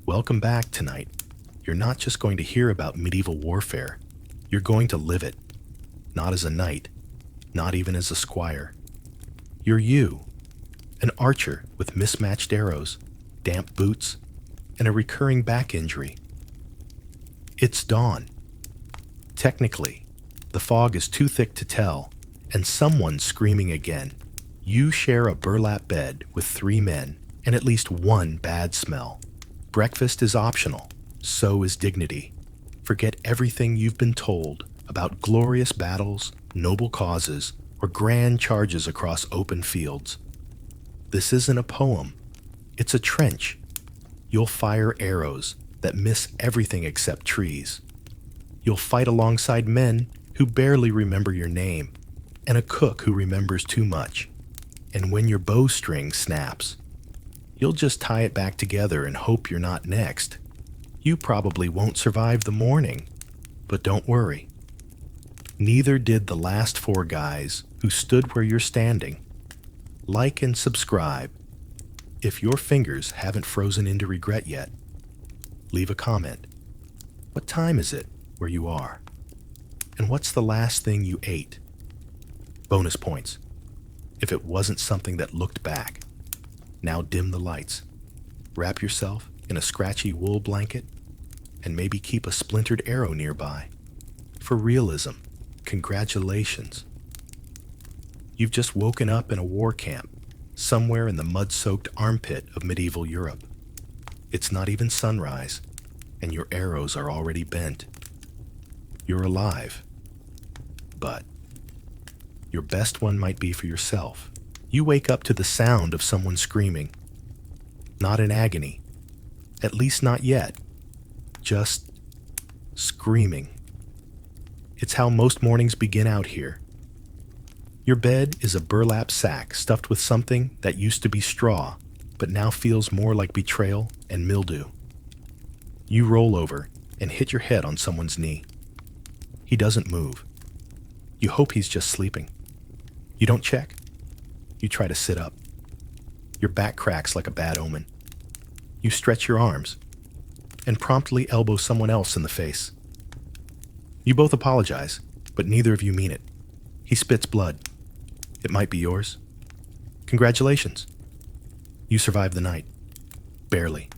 Welcome back tonight. You're not just going to hear about medieval warfare, you're going to live it. Not as a knight, not even as a squire. You're you, an archer with mismatched arrows, damp boots, and a recurring back injury. It's dawn. Technically, the fog is too thick to tell, and someone's screaming again. You share a burlap bed with 3 men and at least one bad smell. Breakfast is optional, so is dignity. Forget everything you've been told about glorious battles, noble causes, or grand charges across open fields. This isn't a poem, it's a trench. You'll fire arrows that miss everything except trees. You'll fight alongside men who barely remember your name, and a cook who remembers too much. And when your bowstring snaps, you'll just tie it back together and hope you're not next. You probably won't survive the morning, but don't worry. Neither did the last 4 guys who stood where you're standing. Like and subscribe. If your fingers haven't frozen into regret yet, leave a comment. What time is it where you are? And what's the last thing you ate? Bonus points if it wasn't something that looked back. Now dim the lights. Wrap yourself in a scratchy wool blanket and maybe keep a splintered arrow nearby. For realism, congratulations. You've just woken up in a war camp, somewhere in the mud-soaked armpit of medieval Europe. It's not even sunrise, and your arrows are already bent. You're alive, but your best one might be for yourself. You wake up to the sound of someone screaming. Not in agony, at least not yet, just screaming. It's how most mornings begin out here. Your bed is a burlap sack stuffed with something that used to be straw, but now feels more like betrayal and mildew. You roll over and hit your head on someone's knee. He doesn't move. You hope he's just sleeping. You don't check. You try to sit up. Your back cracks like a bad omen. You stretch your arms and promptly elbow someone else in the face. You both apologize, but neither of you mean it. He spits blood. It might be yours. Congratulations. You survived the night. Barely.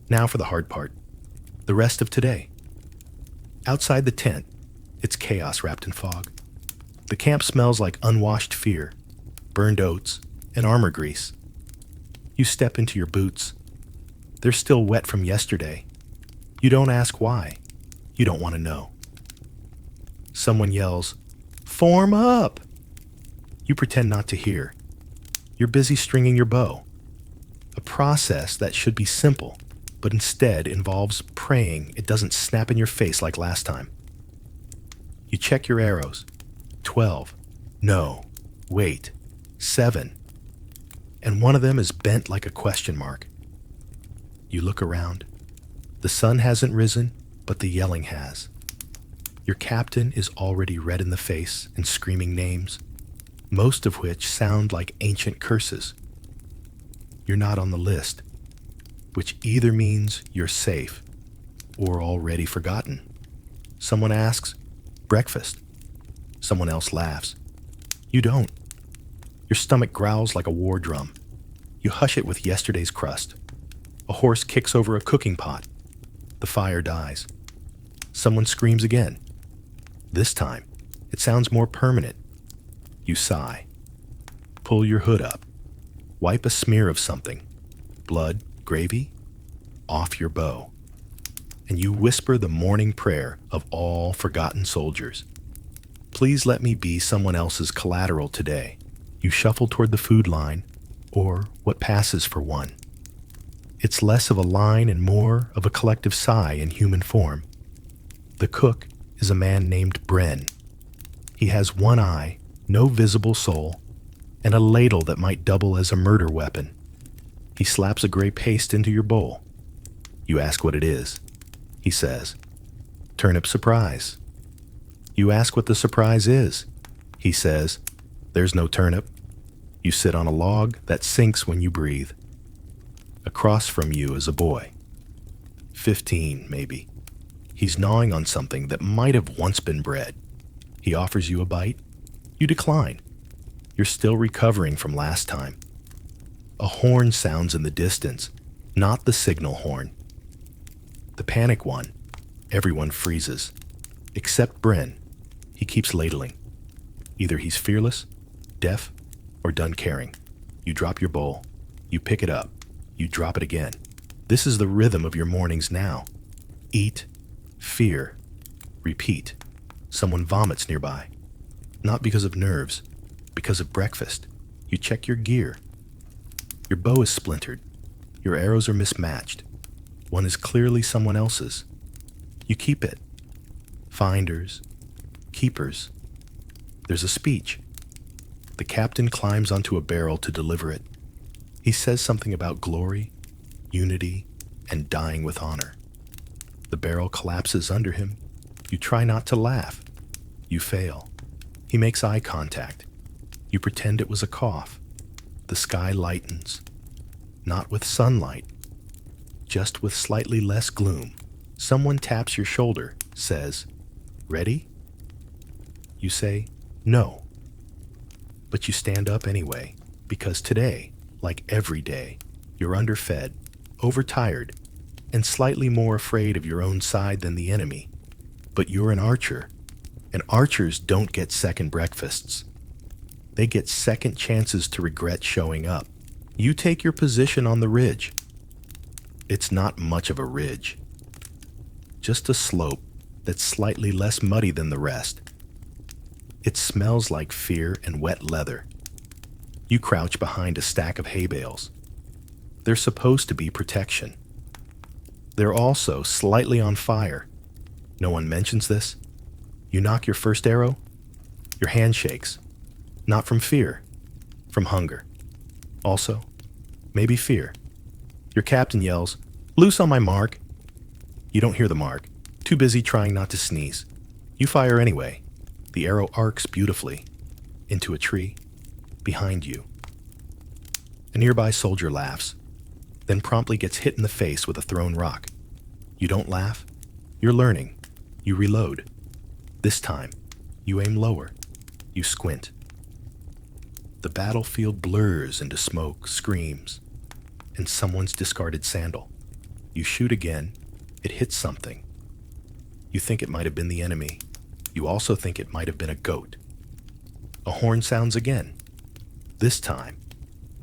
Now for the hard part. The rest of today. Outside the tent, it's chaos wrapped in fog. The camp smells like unwashed fear, burned oats, and armor grease. You step into your boots. They're still wet from yesterday. You don't ask why. You don't want to know. Someone yells, "Form up!" You pretend not to hear. You're busy stringing your bow. A process that should be simple, but instead involves praying it doesn't snap in your face like last time. You check your arrows. 12. No. Wait. 7. And one of them is bent like a question mark. You look around. The sun hasn't risen, but the yelling has. Your captain is already red in the face and screaming names, most of which sound like ancient curses. You're not on the list, which either means you're safe or already forgotten. Someone asks, "Breakfast?" Someone else laughs. You don't. Your stomach growls like a war drum. You hush it with yesterday's crust. A horse kicks over a cooking pot. The fire dies. Someone screams again. This time, it sounds more permanent. You sigh. Pull your hood up. Wipe a smear of something. Blood, gravy, off your bow. And you whisper the morning prayer of all forgotten soldiers. Please let me be someone else's collateral today. You shuffle toward the food line, or what passes for one. It's less of a line and more of a collective sigh in human form. The cook is a man named Bren. He has one eye, no visible soul, and a ladle that might double as a murder weapon. He slaps a gray paste into your bowl. You ask what it is. He says, "Turnip surprise." You ask what the surprise is. He says, "There's no turnip." You sit on a log that sinks when you breathe. Across from you is a boy. 15, maybe. He's gnawing on something that might have once been bread. He offers you a bite. You decline. You're still recovering from last time. A horn sounds in the distance, not the signal horn. The panic one. Everyone freezes. Except Bryn. He keeps ladling. Either he's fearless, deaf, or done caring. You drop your bowl. You pick it up. You drop it again. This is the rhythm of your mornings now. Eat, fear, repeat. Someone vomits nearby. Not because of nerves, because of breakfast. You check your gear. Your bow is splintered. Your arrows are mismatched. One is clearly someone else's. You keep it. Finders, keepers. There's a speech. The captain climbs onto a barrel to deliver it. He says something about glory, unity, and dying with honor. The barrel collapses under him. You try not to laugh. You fail. He makes eye contact. You pretend it was a cough. The sky lightens. Not with sunlight, just with slightly less gloom. Someone taps your shoulder, says, "Ready?" You say, "No." But you stand up anyway, because today, like every day, you're underfed, overtired, and slightly more afraid of your own side than the enemy. But you're an archer, and archers don't get second breakfasts. They get second chances to regret showing up. You take your position on the ridge. It's not much of a ridge, just a slope that's slightly less muddy than the rest. It smells like fear and wet leather. You crouch behind a stack of hay bales. They're supposed to be protection. They're also slightly on fire. No one mentions this. You knock your first arrow. Your hand shakes. Not from fear, from hunger. Also, maybe fear. Your captain yells, "Loose on my mark." You don't hear the mark, too busy trying not to sneeze. You fire anyway. The arrow arcs beautifully into a tree behind you. A nearby soldier laughs, then promptly gets hit in the face with a thrown rock. You don't laugh. You're learning. You reload. This time, you aim lower. You squint. The battlefield blurs into smoke, screams, and someone's discarded sandal. You shoot again. It hits something. You think it might have been the enemy. You also think it might have been a goat. A horn sounds again. This time,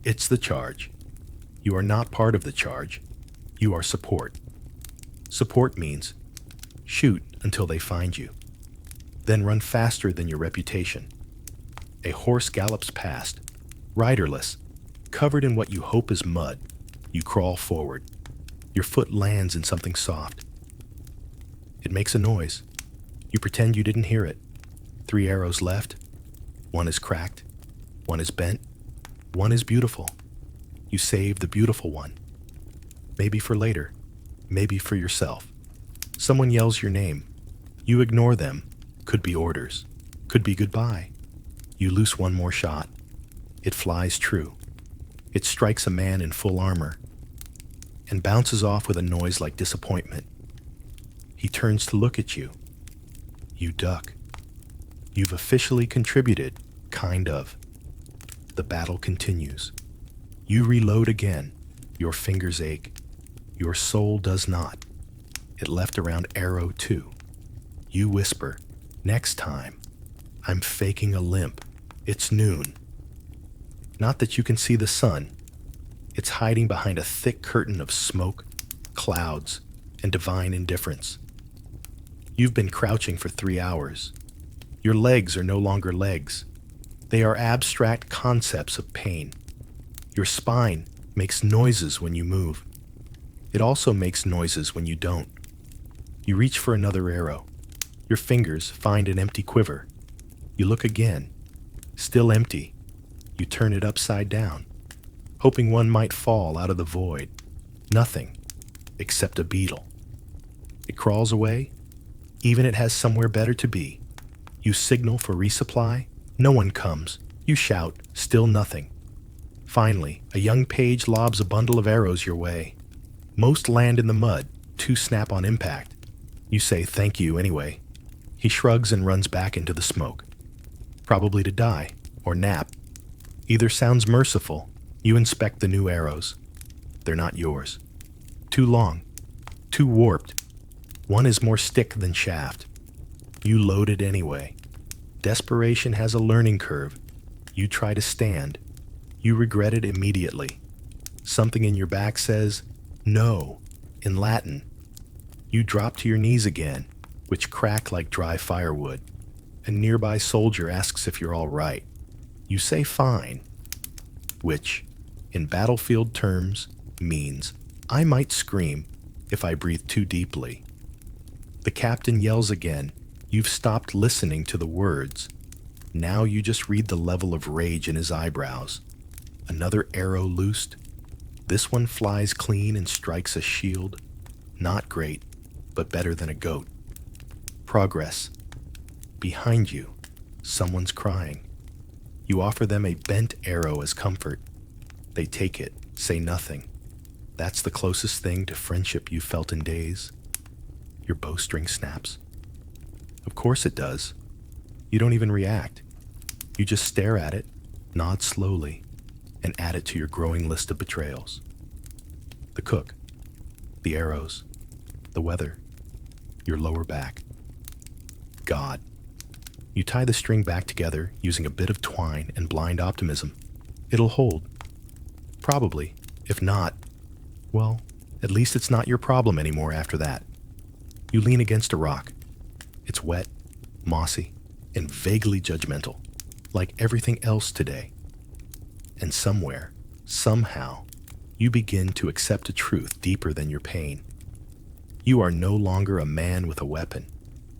it's the charge. You are not part of the charge. You are support. Support means shoot until they find you. Then run faster than your reputation. A horse gallops past, riderless, covered in what you hope is mud. You crawl forward. Your foot lands in something soft. It makes a noise. You pretend you didn't hear it. 3 arrows left. One is cracked. One is bent. One is beautiful. You save the beautiful one. Maybe for later. Maybe for yourself. Someone yells your name. You ignore them. Could be orders. Could be goodbye. You loose one more shot. It flies true. It strikes a man in full armor and bounces off with a noise like disappointment. He turns to look at you. You duck. You've officially contributed, kind of. The battle continues. You reload again. Your fingers ache. Your soul does not. It left around arrow 2. You whisper, "Next time, I'm faking a limp. It's noon." Not that you can see the sun. It's hiding behind a thick curtain of smoke, clouds, and divine indifference. You've been crouching for 3 hours. Your legs are no longer legs. They are abstract concepts of pain. Your spine makes noises when you move. It also makes noises when you don't. You reach for another arrow. Your fingers find an empty quiver. You look again. Still empty. You turn it upside down, hoping one might fall out of the void. Nothing, except a beetle. It crawls away. Even it has somewhere better to be. You signal for resupply. No one comes. You shout. Still nothing. Finally, a young page lobs a bundle of arrows your way. Most land in the mud. 2 snap on impact. You say thank you anyway. He shrugs and runs back into the smoke. Probably to die, or nap. Either sounds merciful. You inspect the new arrows. They're not yours. Too long. Too warped. One is more stick than shaft. You load it anyway. Desperation has a learning curve. You try to stand. You regret it immediately. Something in your back says, no, in Latin. You drop to your knees again, which crack like dry firewood. A nearby soldier asks if you're all right. You say fine, which, in battlefield terms, means I might scream if I breathe too deeply. The captain yells again. You've stopped listening to the words. Now you just read the level of rage in his eyebrows. Another arrow loosed. This one flies clean and strikes a shield. Not great, but better than a goat. Progress. Behind you, someone's crying. You offer them a bent arrow as comfort. They take it, say nothing. That's the closest thing to friendship you've felt in days. Your bowstring snaps. Of course it does. You don't even react. You just stare at it, nod slowly, and add it to your growing list of betrayals. The cook, the arrows, the weather, your lower back. God. You tie the string back together using a bit of twine and blind optimism. It'll hold. Probably. If not, well, at least it's not your problem anymore after that. You lean against a rock. It's wet, mossy, and vaguely judgmental, like everything else today. And somewhere, somehow, you begin to accept a truth deeper than your pain. You are no longer a man with a weapon.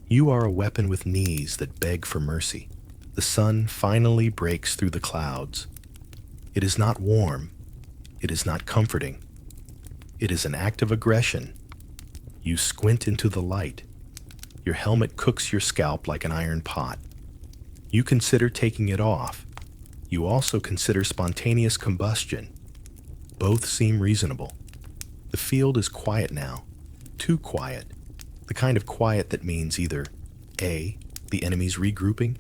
You are a weapon with knees that beg for mercy. The sun finally breaks through the clouds. It is not warm. It is not comforting. It is an act of aggression. You squint into the light. Your helmet cooks your scalp like an iron pot. You consider taking it off. You also consider spontaneous combustion. Both seem reasonable. The field is quiet now. Too quiet. The kind of quiet that means either A, the enemy's regrouping,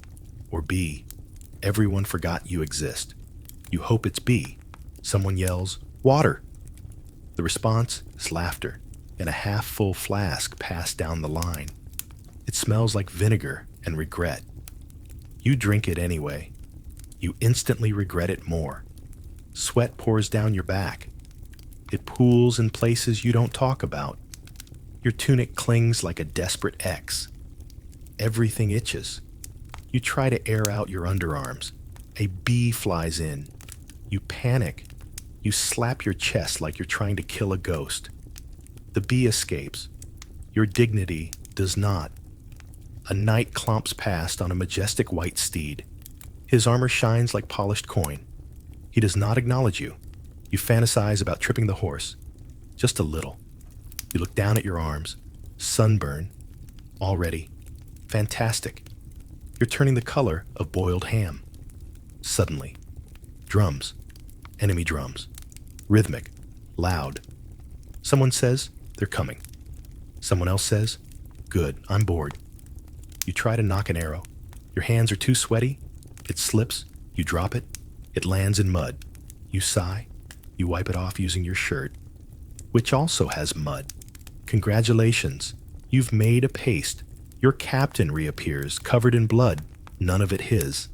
or B, everyone forgot you exist. You hope it's B. Someone yells, water. The response is laughter and a half-full flask passed down the line. It smells like vinegar and regret. You drink it anyway. You instantly regret it more. Sweat pours down your back. It pools in places you don't talk about. Your tunic clings like a desperate X. Everything itches. You try to air out your underarms. A bee flies in. You panic. You slap your chest like you're trying to kill a ghost. The bee escapes. Your dignity does not. A knight clomps past on a majestic white steed. His armor shines like polished coin. He does not acknowledge you. You fantasize about tripping the horse. Just a little. You look down at your arms. Sunburn. Already. Fantastic. You're turning the color of boiled ham. Suddenly. Drums. Enemy drums. Rhythmic. Loud. Someone says, they're coming. Someone else says, good, I'm bored. You try to knock an arrow. Your hands are too sweaty. It slips. You drop it. It lands in mud. You sigh. You wipe it off using your shirt, which also has mud. Congratulations. You've made a paste. Your captain reappears, covered in blood, none of it his.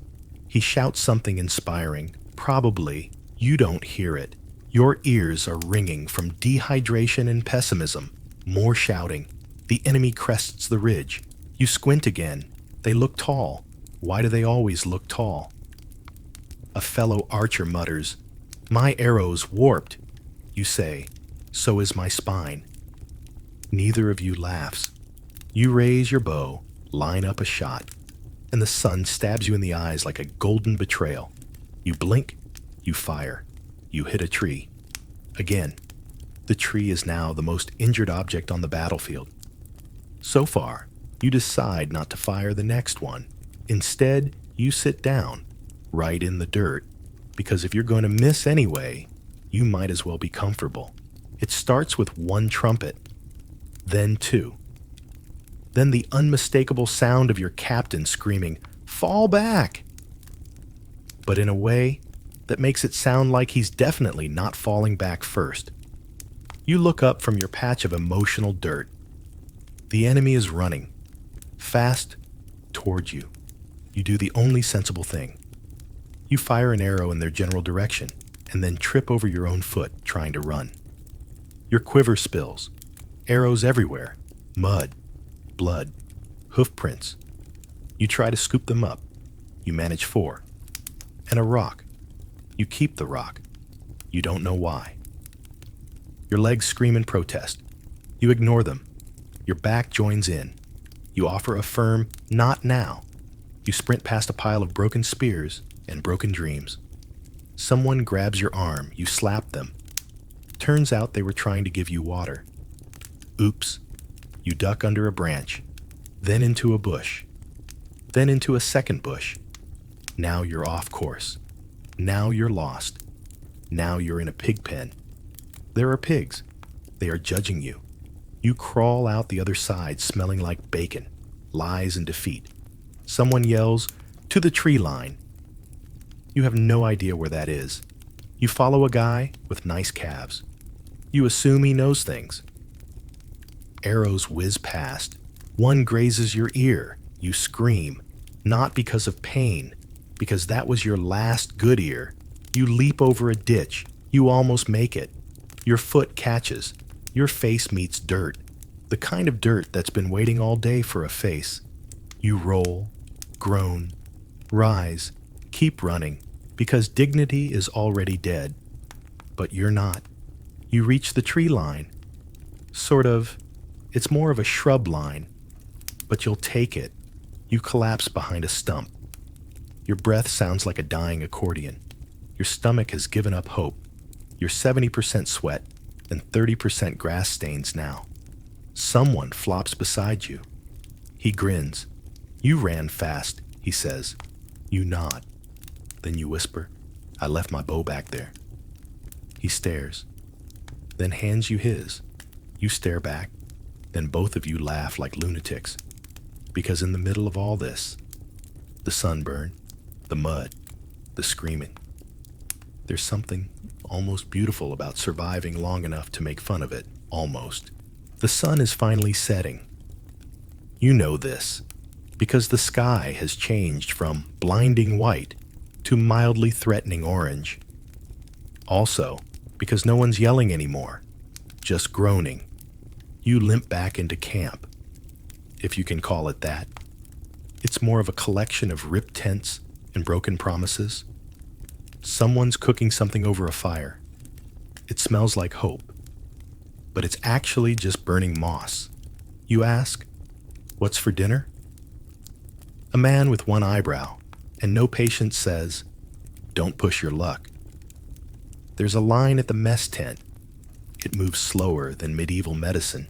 He shouts something inspiring. Probably you don't hear it. Your ears are ringing from dehydration and pessimism. More shouting. The enemy crests the ridge. You squint again. They look tall. Why do they always look tall? A fellow archer mutters, my arrow's warped. You say, so is my spine. Neither of you laughs. You raise your bow, line up a shot, and the sun stabs you in the eyes like a golden betrayal. You blink, you fire, you hit a tree. Again, the tree is now the most injured object on the battlefield. So far, you decide not to fire the next one. Instead, you sit down, right in the dirt, because if you're going to miss anyway, you might as well be comfortable. It starts with one trumpet. then 2. Then the unmistakable sound of your captain screaming, "Fall back!" But in a way that makes it sound like he's definitely not falling back first. You look up from your patch of emotional dirt. The enemy is running, fast, towards you. You do the only sensible thing. You fire an arrow in their general direction, and then trip over your own foot trying to run. Your quiver spills. Arrows everywhere. Mud. Blood. Hoof prints. You try to scoop them up. You manage 4. And a rock. You keep the rock. You don't know why. Your legs scream in protest. You ignore them. Your back joins in. You offer a firm, "Not now." You sprint past a pile of broken spears and broken dreams. Someone grabs your arm. You slap them. Turns out they were trying to give you water. Oops. You duck under a branch, then into a bush, then into a second bush. Now you're off course. Now you're lost. Now you're in a pig pen. There are pigs. They are judging you. You crawl out the other side smelling like bacon, lies, and defeat. Someone yells, "To the tree line." You have no idea where that is. You follow a guy with nice calves. You assume he knows things. Arrows whiz past. One grazes your ear. You scream, not because of pain, because that was your last good ear. You leap over a ditch. You almost make it. Your foot catches. Your face meets dirt, the kind of dirt that's been waiting all day for a face. You roll, groan, rise, keep running, because dignity is already dead. But you're not. You reach the tree line. Sort of. It's more of a shrub line. But you'll take it. You collapse behind a stump. Your breath sounds like a dying accordion. Your stomach has given up hope. You're 70% sweat and 30% grass stains now. Someone flops beside you. He grins. "You ran fast," he says. You nod. Then you whisper, "I left my bow back there." He stares, then hands you his. You stare back, then both of you laugh like lunatics. Because in the middle of all this, the sunburn, the mud, the screaming, there's something almost beautiful about surviving long enough to make fun of it, almost. The sun is finally setting. You know this, because the sky has changed from blinding white to mildly threatening orange. Also, because no one's yelling anymore, just groaning. You limp back into camp, if you can call it that. It's more of a collection of ripped tents and broken promises. Someone's cooking something over a fire. It smells like hope, but it's actually just burning moss. You ask, "What's for dinner?" A man with one eyebrow and no patience says, "Don't push your luck." There's a line at the mess tent. It moves slower than medieval medicine.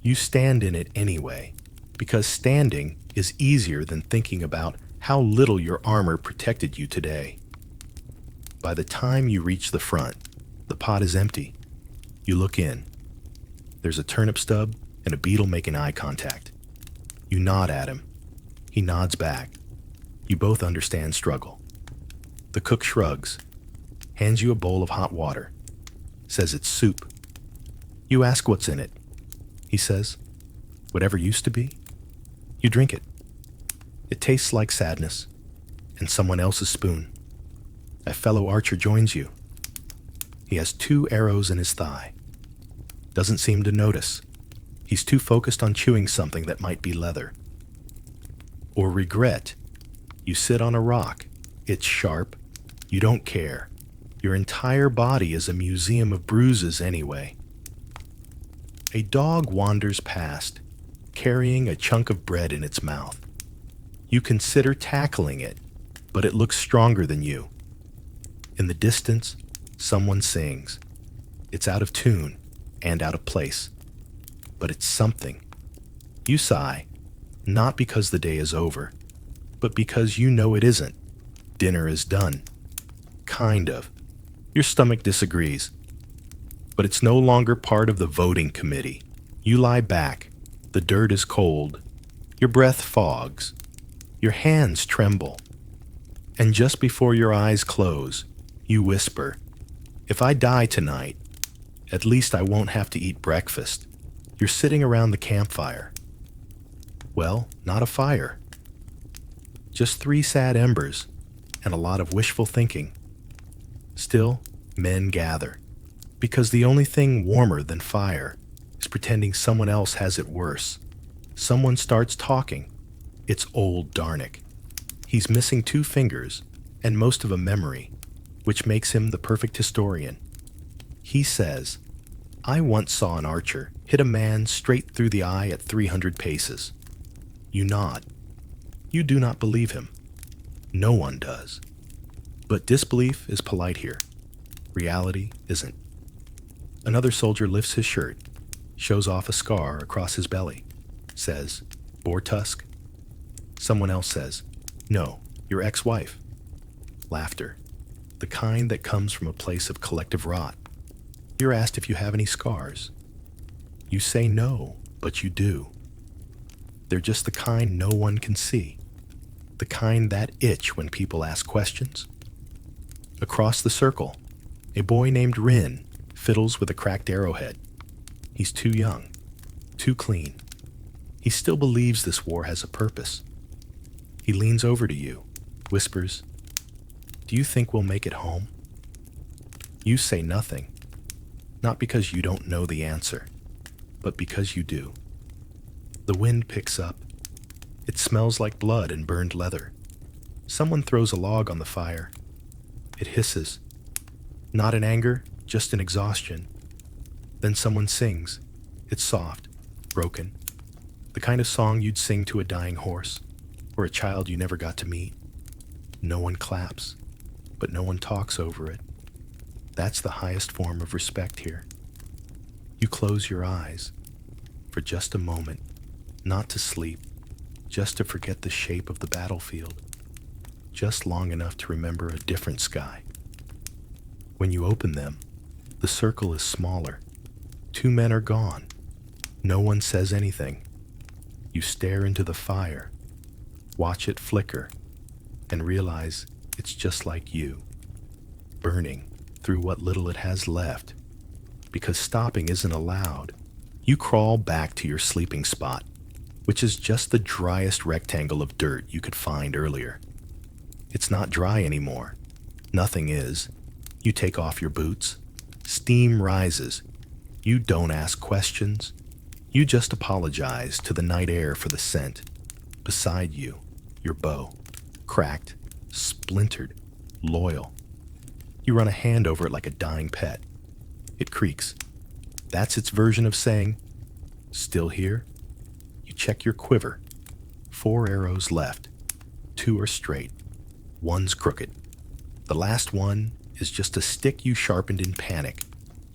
You stand in it anyway, because standing is easier than thinking about how little your armor protected you today. By the time you reach the front, the pot is empty. You look in. There's a turnip stub and a beetle making eye contact. You nod at him. He nods back. You both understand struggle. The cook shrugs, hands you a bowl of hot water, says it's soup. You ask what's in it. He says, "Whatever used to be." You drink it. It tastes like sadness and someone else's spoon. A fellow archer joins you. He has 2 arrows in his thigh. Doesn't seem to notice. He's too focused on chewing something that might be leather. Or regret. You sit on a rock. It's sharp. You don't care. Your entire body is a museum of bruises anyway. A dog wanders past, carrying a chunk of bread in its mouth. You consider tackling it, but it looks stronger than you. In the distance, someone sings. It's out of tune and out of place, but it's something. You sigh, not because the day is over, but because you know it isn't. Dinner is done. Kind of. Your stomach disagrees, but it's no longer part of the voting committee. You lie back. The dirt is cold. Your breath fogs. Your hands tremble. And just before your eyes close, you whisper, "If I die tonight, at least I won't have to eat breakfast." You're sitting around the campfire. Well, not a fire. Just 3 sad embers and a lot of wishful thinking. Still, men gather, because the only thing warmer than fire is pretending someone else has it worse. Someone starts talking. It's old Darnick. He's missing 2 fingers and most of a memory, which makes him the perfect historian. He says, "I once saw an archer hit a man straight through the eye at 300 paces. You nod. You do not believe him. No one does. But disbelief is polite here. Reality isn't. Another soldier lifts his shirt, shows off a scar across his belly, says, "Boar tusk?" Someone else says, "No, your ex-wife." Laughter, the kind that comes from a place of collective rot. You're asked if you have any scars. You say no, but you do. They're just the kind no one can see, the kind that itch when people ask questions. Across the circle, a boy named Rin fiddles with a cracked arrowhead. He's too young, too clean. He still believes this war has a purpose. He leans over to you, whispers, "Do you think we'll make it home?" You say nothing, not because you don't know the answer, but because you do. The wind picks up. It smells like blood and burned leather. Someone throws a log on the fire. It hisses, not in anger, just in exhaustion. Then someone sings. It's soft, broken, the kind of song you'd sing to a dying horse or a child you never got to meet. No one claps, but no one talks over it. That's the highest form of respect here. You close your eyes for just a moment, not to sleep, just to forget the shape of the battlefield, just long enough to remember a different sky. When you open them, the circle is smaller. 2 men are gone. No one says anything. You stare into the fire, watch it flicker, and realize it's just like you, burning through what little it has left. Because stopping isn't allowed, you crawl back to your sleeping spot, which is just the driest rectangle of dirt you could find earlier. It's not dry anymore. Nothing is. You take off your boots. Steam rises. You don't ask questions. You just apologize to the night air for the scent. Beside you, your bow, cracked, splintered, loyal. You run a hand over it like a dying pet. It creaks. That's its version of saying, "Still here?" You check your quiver. 4 arrows left. 2 are straight. 1's crooked. The last one is just a stick you sharpened in panic.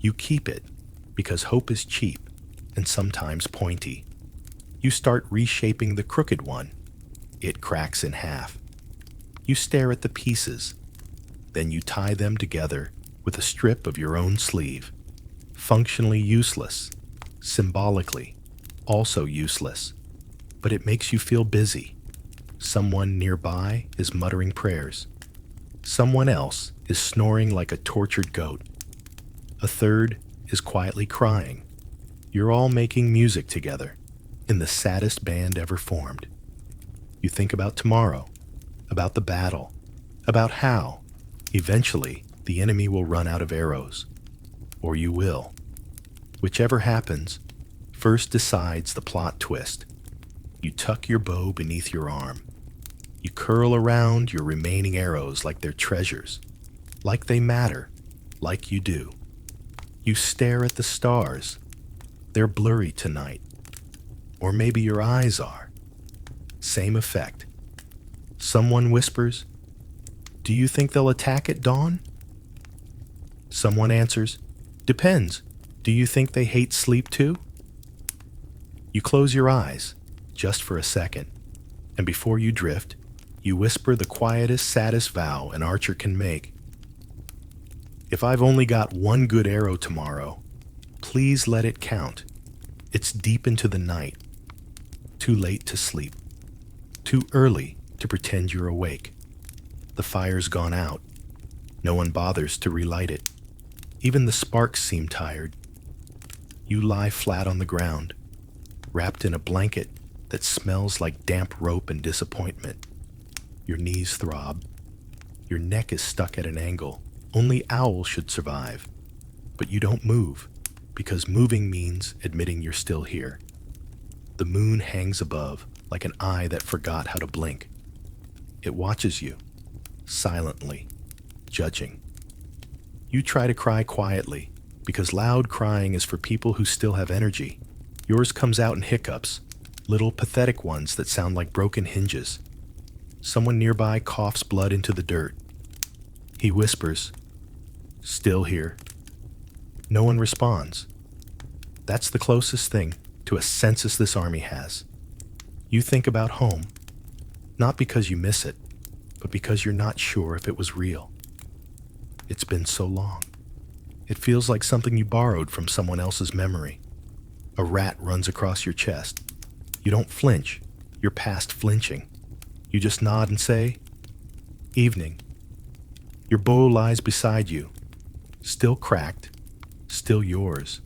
You keep it because hope is cheap and sometimes pointy. You start reshaping the crooked one. It cracks in half. You stare at the pieces. Then you tie them together with a strip of your own sleeve. Functionally useless, symbolically also useless, but it makes you feel busy. Someone nearby is muttering prayers. Someone else is snoring like a tortured goat. A third is quietly crying. You're all making music together in the saddest band ever formed. You think about tomorrow, about the battle, about how, eventually, the enemy will run out of arrows. Or you will. Whichever happens, first decides the plot twist. You tuck your bow beneath your arm. You curl around your remaining arrows like they're treasures, like they matter, like you do. You stare at the stars. They're blurry tonight. Or maybe your eyes are. Same effect. Someone whispers, "Do you think they'll attack at dawn?" Someone answers, "Depends. Do you think they hate sleep too?" You close your eyes, just for a second, and before you drift, you whisper the quietest, saddest vow an archer can make. "If I've only got 1 good arrow tomorrow, please let it count. It's deep into the night, too late to sleep, too early to pretend you're awake. The fire's gone out. No one bothers to relight it. Even the sparks seem tired. You lie flat on the ground, wrapped in a blanket that smells like damp rope and disappointment. Your knees throb. Your neck is stuck at an angle. Only owls should survive. But you don't move, because moving means admitting you're still here. The moon hangs above like an eye that forgot how to blink. It watches you, silently, judging. You try to cry quietly, because loud crying is for people who still have energy. Yours comes out in hiccups, little pathetic ones that sound like broken hinges. Someone nearby coughs blood into the dirt. He whispers, "Still here." No one responds. That's the closest thing to a census this army has. You think about home, not because you miss it, but because you're not sure if it was real. It's been so long. It feels like something you borrowed from someone else's memory. A rat runs across your chest. You don't flinch. You're past flinching. You just nod and say, "Evening." Your bow lies beside you, still cracked, still yours.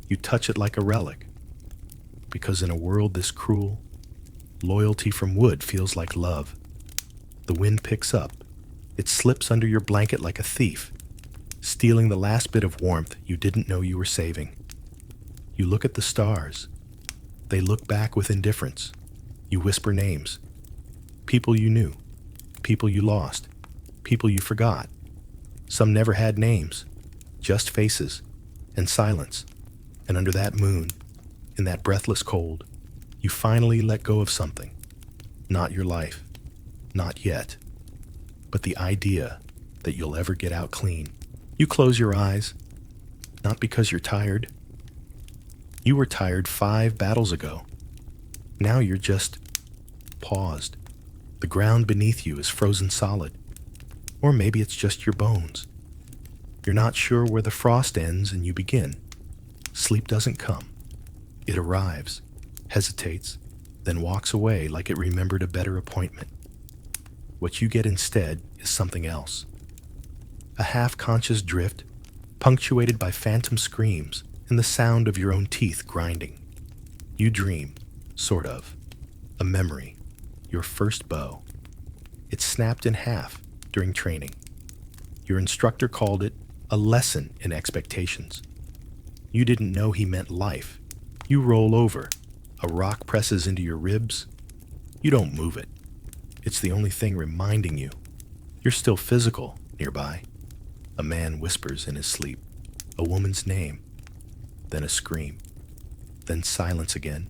You touch it like a relic. Because in a world this cruel, loyalty from wood feels like love. The wind picks up. It slips under your blanket like a thief, stealing the last bit of warmth you didn't know you were saving. You look at the stars. They look back with indifference. You whisper names. People you knew. People you lost. People you forgot. Some never had names, just faces and silence. And under that moon, in that breathless cold, you finally let go of something. Not your life. Not yet. But the idea that you'll ever get out clean. You close your eyes, not because you're tired. You were tired 5 battles ago. Now you're just paused. The ground beneath you is frozen solid. Or maybe it's just your bones. You're not sure where the frost ends and you begin. Sleep doesn't come. It arrives, hesitates, then walks away like it remembered a better appointment. What you get instead is something else. A half-conscious drift, punctuated by phantom screams and the sound of your own teeth grinding. You dream, sort of. A memory. Your first bow. It snapped in half during training. Your instructor called it a lesson in expectations. You didn't know he meant life. You roll over. A rock presses into your ribs. You don't move it. It's the only thing reminding you. You're still physical nearby. A man whispers in his sleep. A woman's name. Then a scream. Then silence again.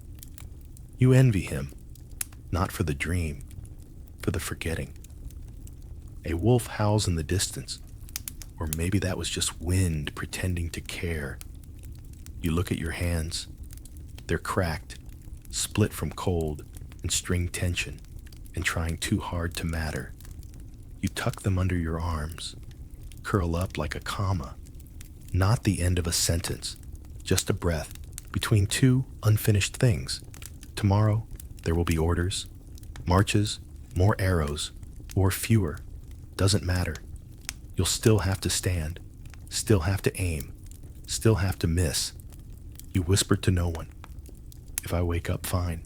You envy him. Not for the dream. For the forgetting. A wolf howls in the distance. Or maybe that was just wind pretending to care. You look at your hands. They're cracked, split from cold and string tension, and trying too hard to matter. You tuck them under your arms, curl up like a comma. Not the end of a sentence, just a breath between two unfinished things. Tomorrow, there will be orders, marches, more arrows, or fewer. Doesn't matter. You'll still have to stand, still have to aim, still have to miss. You whisper to no one. If I wake up, fine.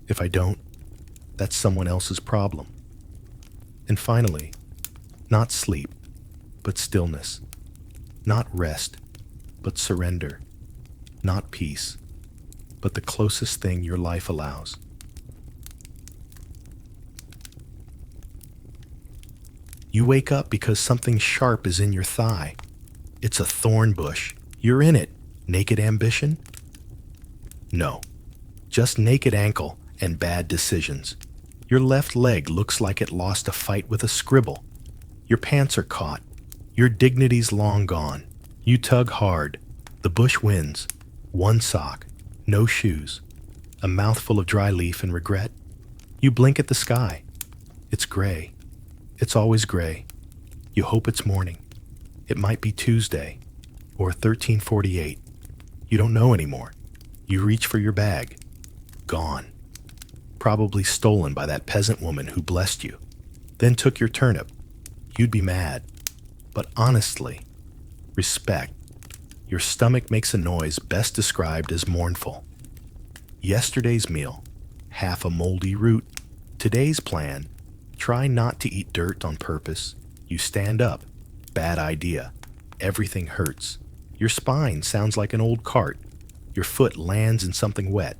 If I don't, that's someone else's problem. And finally, not sleep, but stillness. Not rest, but surrender. Not peace, but the closest thing your life allows. You wake up because something sharp is in your thigh. It's a thorn bush. You're in it. Naked ambition? No. Just naked ankle and bad decisions. Your left leg looks like it lost a fight with a scribble. Your pants are caught. Your dignity's long gone. You tug hard. The bush wins. One sock. No shoes. A mouthful of dry leaf and regret. You blink at the sky. It's gray. It's always gray. You hope it's morning. It might be Tuesday or 1348. You don't know anymore. You reach for your bag. Gone. Probably stolen by that peasant woman who blessed you, then took your turnip. You'd be mad. But honestly, respect. Your stomach makes a noise best described as mournful. Yesterday's meal, half a moldy root. Today's plan, try not to eat dirt on purpose. You stand up. Bad idea. Everything hurts. Your spine sounds like an old cart. Your foot lands in something wet.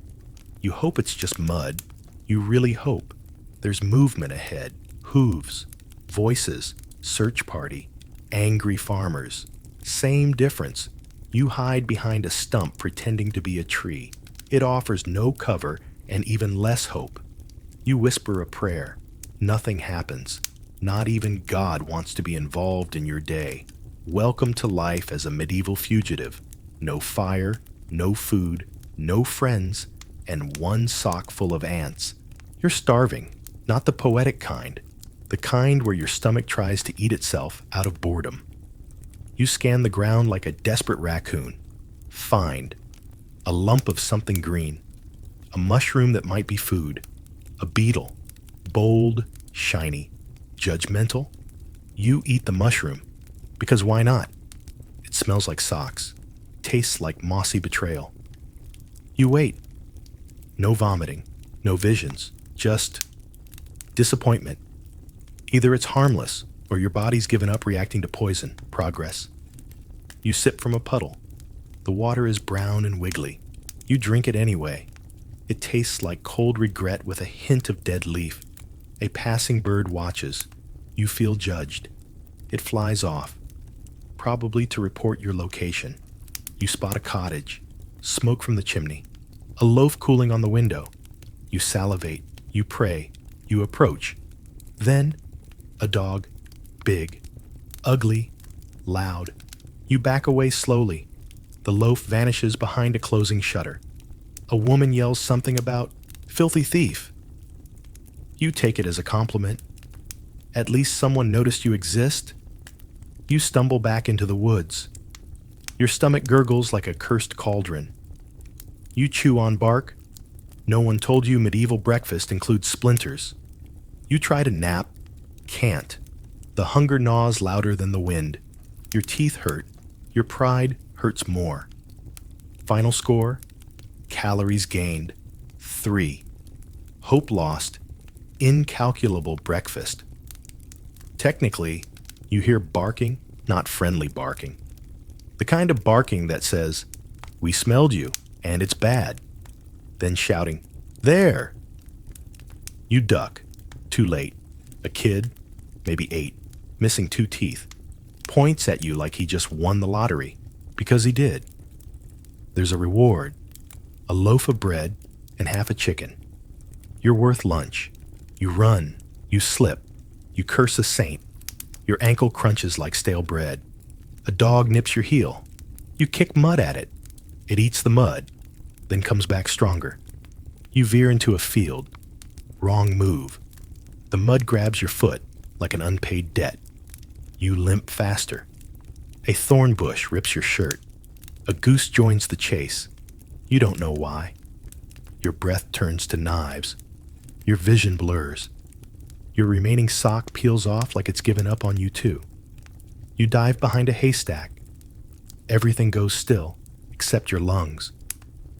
You hope it's just mud. You really hope. There's movement ahead. Hooves. Voices. Search party. Angry farmers. Same difference. You hide behind a stump pretending to be a tree. It offers no cover and even less hope. You whisper a prayer. Nothing happens. Not even God wants to be involved in your day. Welcome to life as a medieval fugitive. No fire, no food, no friends, and one sock full of ants. You're starving, not the poetic kind, the kind where your stomach tries to eat itself out of boredom. You scan the ground like a desperate raccoon. Find a lump of something green, a mushroom that might be food, a beetle, bold, shiny, judgmental. You eat the mushroom, because why not? It smells like socks, tastes like mossy betrayal. You wait. No vomiting, no visions, just disappointment. Either it's harmless, or your body's given up reacting to poison. Progress. You sip from a puddle. The water is brown and wiggly. You drink it anyway. It tastes like cold regret with a hint of dead leaf. A passing bird watches. You feel judged. It flies off, probably to report your location. You spot a cottage, smoke from the chimney, a loaf cooling on the window. You salivate, you pray, you approach. Then, a dog, big, ugly, loud. You back away slowly. The loaf vanishes behind a closing shutter. A woman yells something about filthy thief. You take it as a compliment. At least someone noticed you exist. You stumble back into the woods. Your stomach gurgles like a cursed cauldron. You chew on bark. No one told you medieval breakfast includes splinters. You try to nap. Can't. The hunger gnaws louder than the wind. Your teeth hurt. Your pride hurts more. Final score: calories gained, 3. Hope lost, incalculable breakfast. Technically, you hear barking, not friendly barking. The kind of barking that says, "We smelled you, and it's bad." Then shouting, "There!" You duck. Too late. A kid, maybe 8, missing 2 teeth, points at you like he just won the lottery, because he did. There's a reward, a loaf of bread and half a chicken. You're worth lunch. You run, you slip, you curse a saint. Your ankle crunches like stale bread. A dog nips your heel. You kick mud at it. It eats the mud, then comes back stronger. You veer into a field. Wrong move. The mud grabs your foot like an unpaid debt. You limp faster. A thorn bush rips your shirt. A goose joins the chase. You don't know why. Your breath turns to knives. Your vision blurs. Your remaining sock peels off like it's given up on you too. You dive behind a haystack. Everything goes still, except your lungs.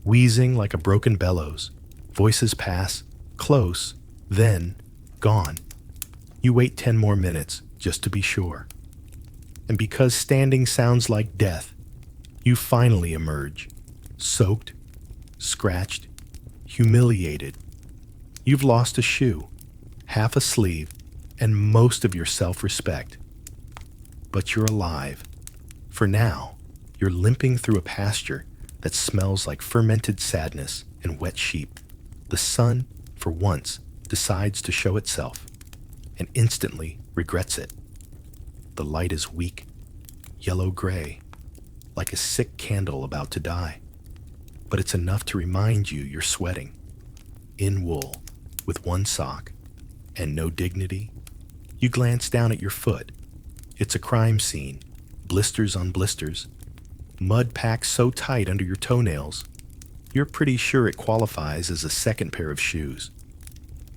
Wheezing like a broken bellows. Voices pass, close, then gone. You wait 10 more minutes, just to be sure. And because standing sounds like death, you finally emerge, soaked, scratched, humiliated. You've lost a shoe, half a sleeve, and most of your self-respect. But you're alive. For now, you're limping through a pasture that smells like fermented sadness and wet sheep. The sun, for once, decides to show itself, and instantly regrets it. The light is weak, yellow-gray, like a sick candle about to die. But it's enough to remind you you're sweating. In wool, with one sock, and no dignity. You glance down at your foot. It's a crime scene, blisters on blisters, mud packed so tight under your toenails. You're pretty sure it qualifies as a second pair of shoes.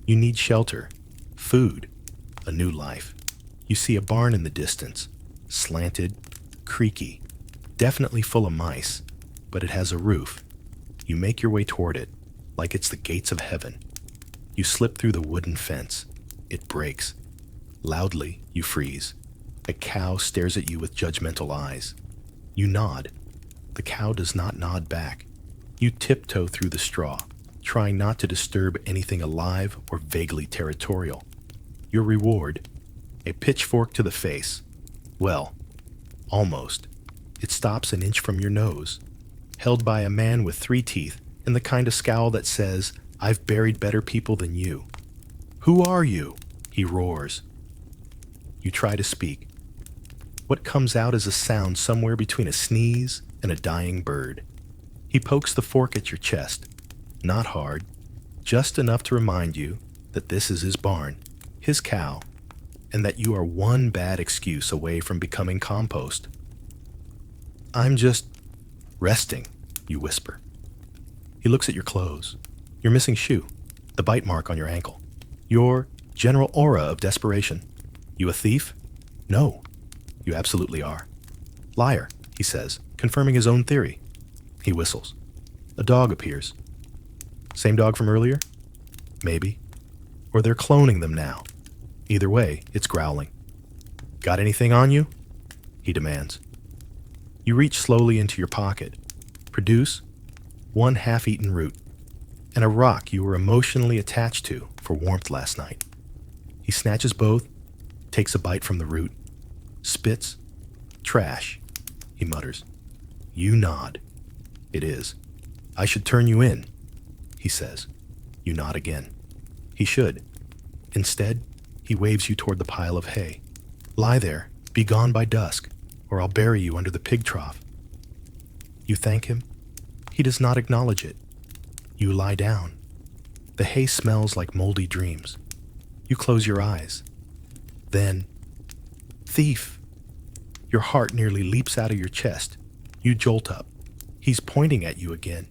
You need shelter, food, a new life. You see a barn in the distance, slanted, creaky, definitely full of mice, but it has a roof. You make your way toward it, like it's the gates of heaven. You slip through the wooden fence. It breaks. Loudly, you freeze. A cow stares at you with judgmental eyes. You nod. The cow does not nod back. You tiptoe through the straw, trying not to disturb anything alive or vaguely territorial. Your reward? A pitchfork to the face. Well, almost. It stops an inch from your nose, held by a man with 3 teeth and the kind of scowl that says, "I've buried better people than you." "Who are you?" he roars. You try to speak. What comes out is a sound somewhere between a sneeze and a dying bird. He pokes the fork at your chest. Not hard, just enough to remind you that this is his barn, his cow, and that you are one bad excuse away from becoming compost. "I'm just resting," you whisper. He looks at your clothes. Your missing shoe, the bite mark on your ankle, your general aura of desperation. You a thief? No, you absolutely are. "Liar," he says, confirming his own theory. He whistles. A dog appears. Same dog from earlier? Maybe. Or they're cloning them now. Either way, it's growling. "Got anything on you?" he demands. You reach slowly into your pocket. Produce 1 half-eaten root and a rock you were emotionally attached to for warmth last night. He snatches both, takes a bite from the root, spits. "Trash," he mutters. You nod. "It is. I should turn you in," he says. You nod again. He should. Instead, he waves you toward the pile of hay. "Lie there, be gone by dusk, or I'll bury you under the pig trough." You thank him. He does not acknowledge it. You lie down. The hay smells like moldy dreams. You close your eyes. Then, thief! Your heart nearly leaps out of your chest. You jolt up. He's pointing at you again.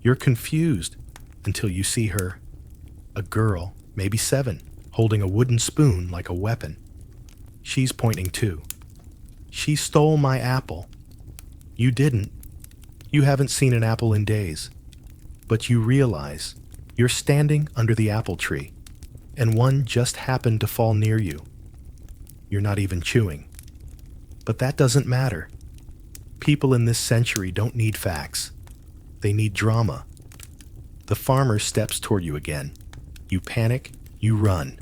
You're confused until you see her. A girl, maybe 7, holding a wooden spoon like a weapon. She's pointing too. "She stole my apple." You didn't. You haven't seen an apple in days. But you realize you're standing under the apple tree, and one just happened to fall near you. You're not even chewing. But that doesn't matter. People in this century don't need facts. They need drama. The farmer steps toward you again. You panic, you run.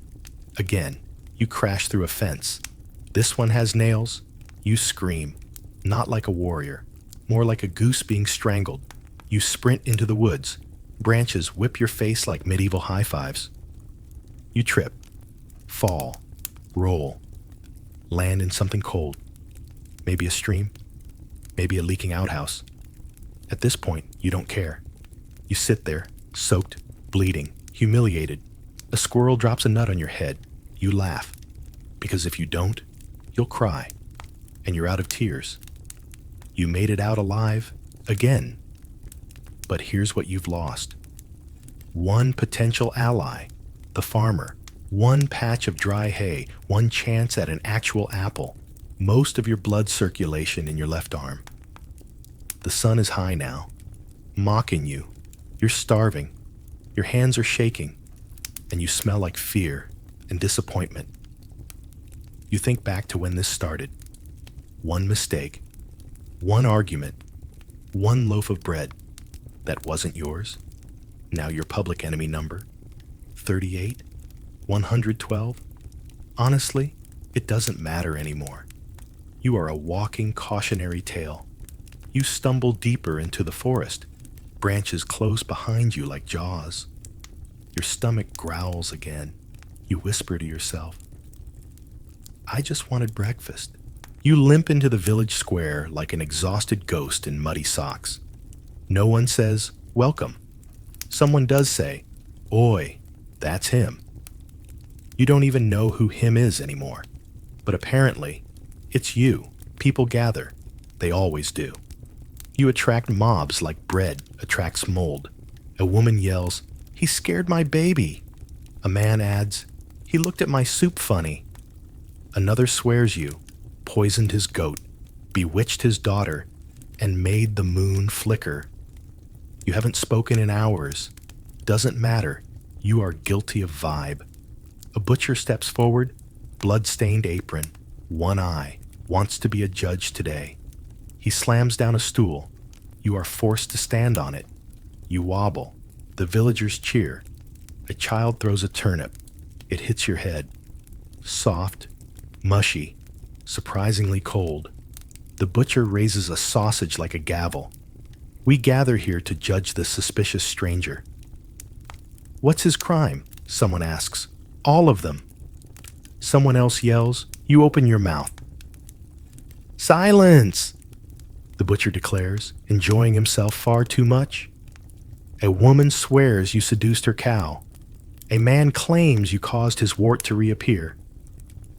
Again, you crash through a fence. This one has nails. You scream, not like a warrior, more like a goose being strangled. You sprint into the woods. Branches whip your face like medieval high fives. You trip, fall, roll, land in something cold. Maybe a stream, maybe a leaking outhouse. At this point, you don't care. You sit there, soaked, bleeding, humiliated. A squirrel drops a nut on your head. You laugh, because if you don't, you'll cry, and you're out of tears. You made it out alive again. But here's what you've lost. One potential ally, the farmer. One patch of dry hay, one chance at an actual apple. Most of your blood circulation in your left arm. The sun is high now, mocking you. You're starving. Your hands are shaking, and you smell like fear and disappointment. You think back to when this started. One mistake, one argument, one loaf of bread that wasn't yours. Now your public enemy number, 38, 112. Honestly, it doesn't matter anymore. You are a walking cautionary tale. You stumble deeper into the forest. Branches close behind you like jaws. Your stomach growls again. You whisper to yourself, "I just wanted breakfast." You limp into the village square like an exhausted ghost in muddy socks. No one says, "Welcome." Someone does say, "Oi, that's him." You don't even know who him is anymore. But apparently, it's you. People gather. They always do. You attract mobs like bread attracts mold. A woman yells, "He scared my baby." A man adds, "He looked at my soup funny." Another swears you poisoned his goat, bewitched his daughter, and made the moon flicker. You haven't spoken in hours. Doesn't matter. You are guilty of vibe. A butcher steps forward, blood-stained apron, one eye, wants to be a judge today. He slams down a stool. You are forced to stand on it. You wobble. The villagers cheer. A child throws a turnip. It hits your head. Soft, mushy, surprisingly cold. The butcher raises a sausage like a gavel. We gather here to judge this suspicious stranger. "What's his crime?" someone asks. "All of them." Someone else yells. You open your mouth. "Silence!" the butcher declares, enjoying himself far too much. A woman swears you seduced her cow. A man claims you caused his wart to reappear.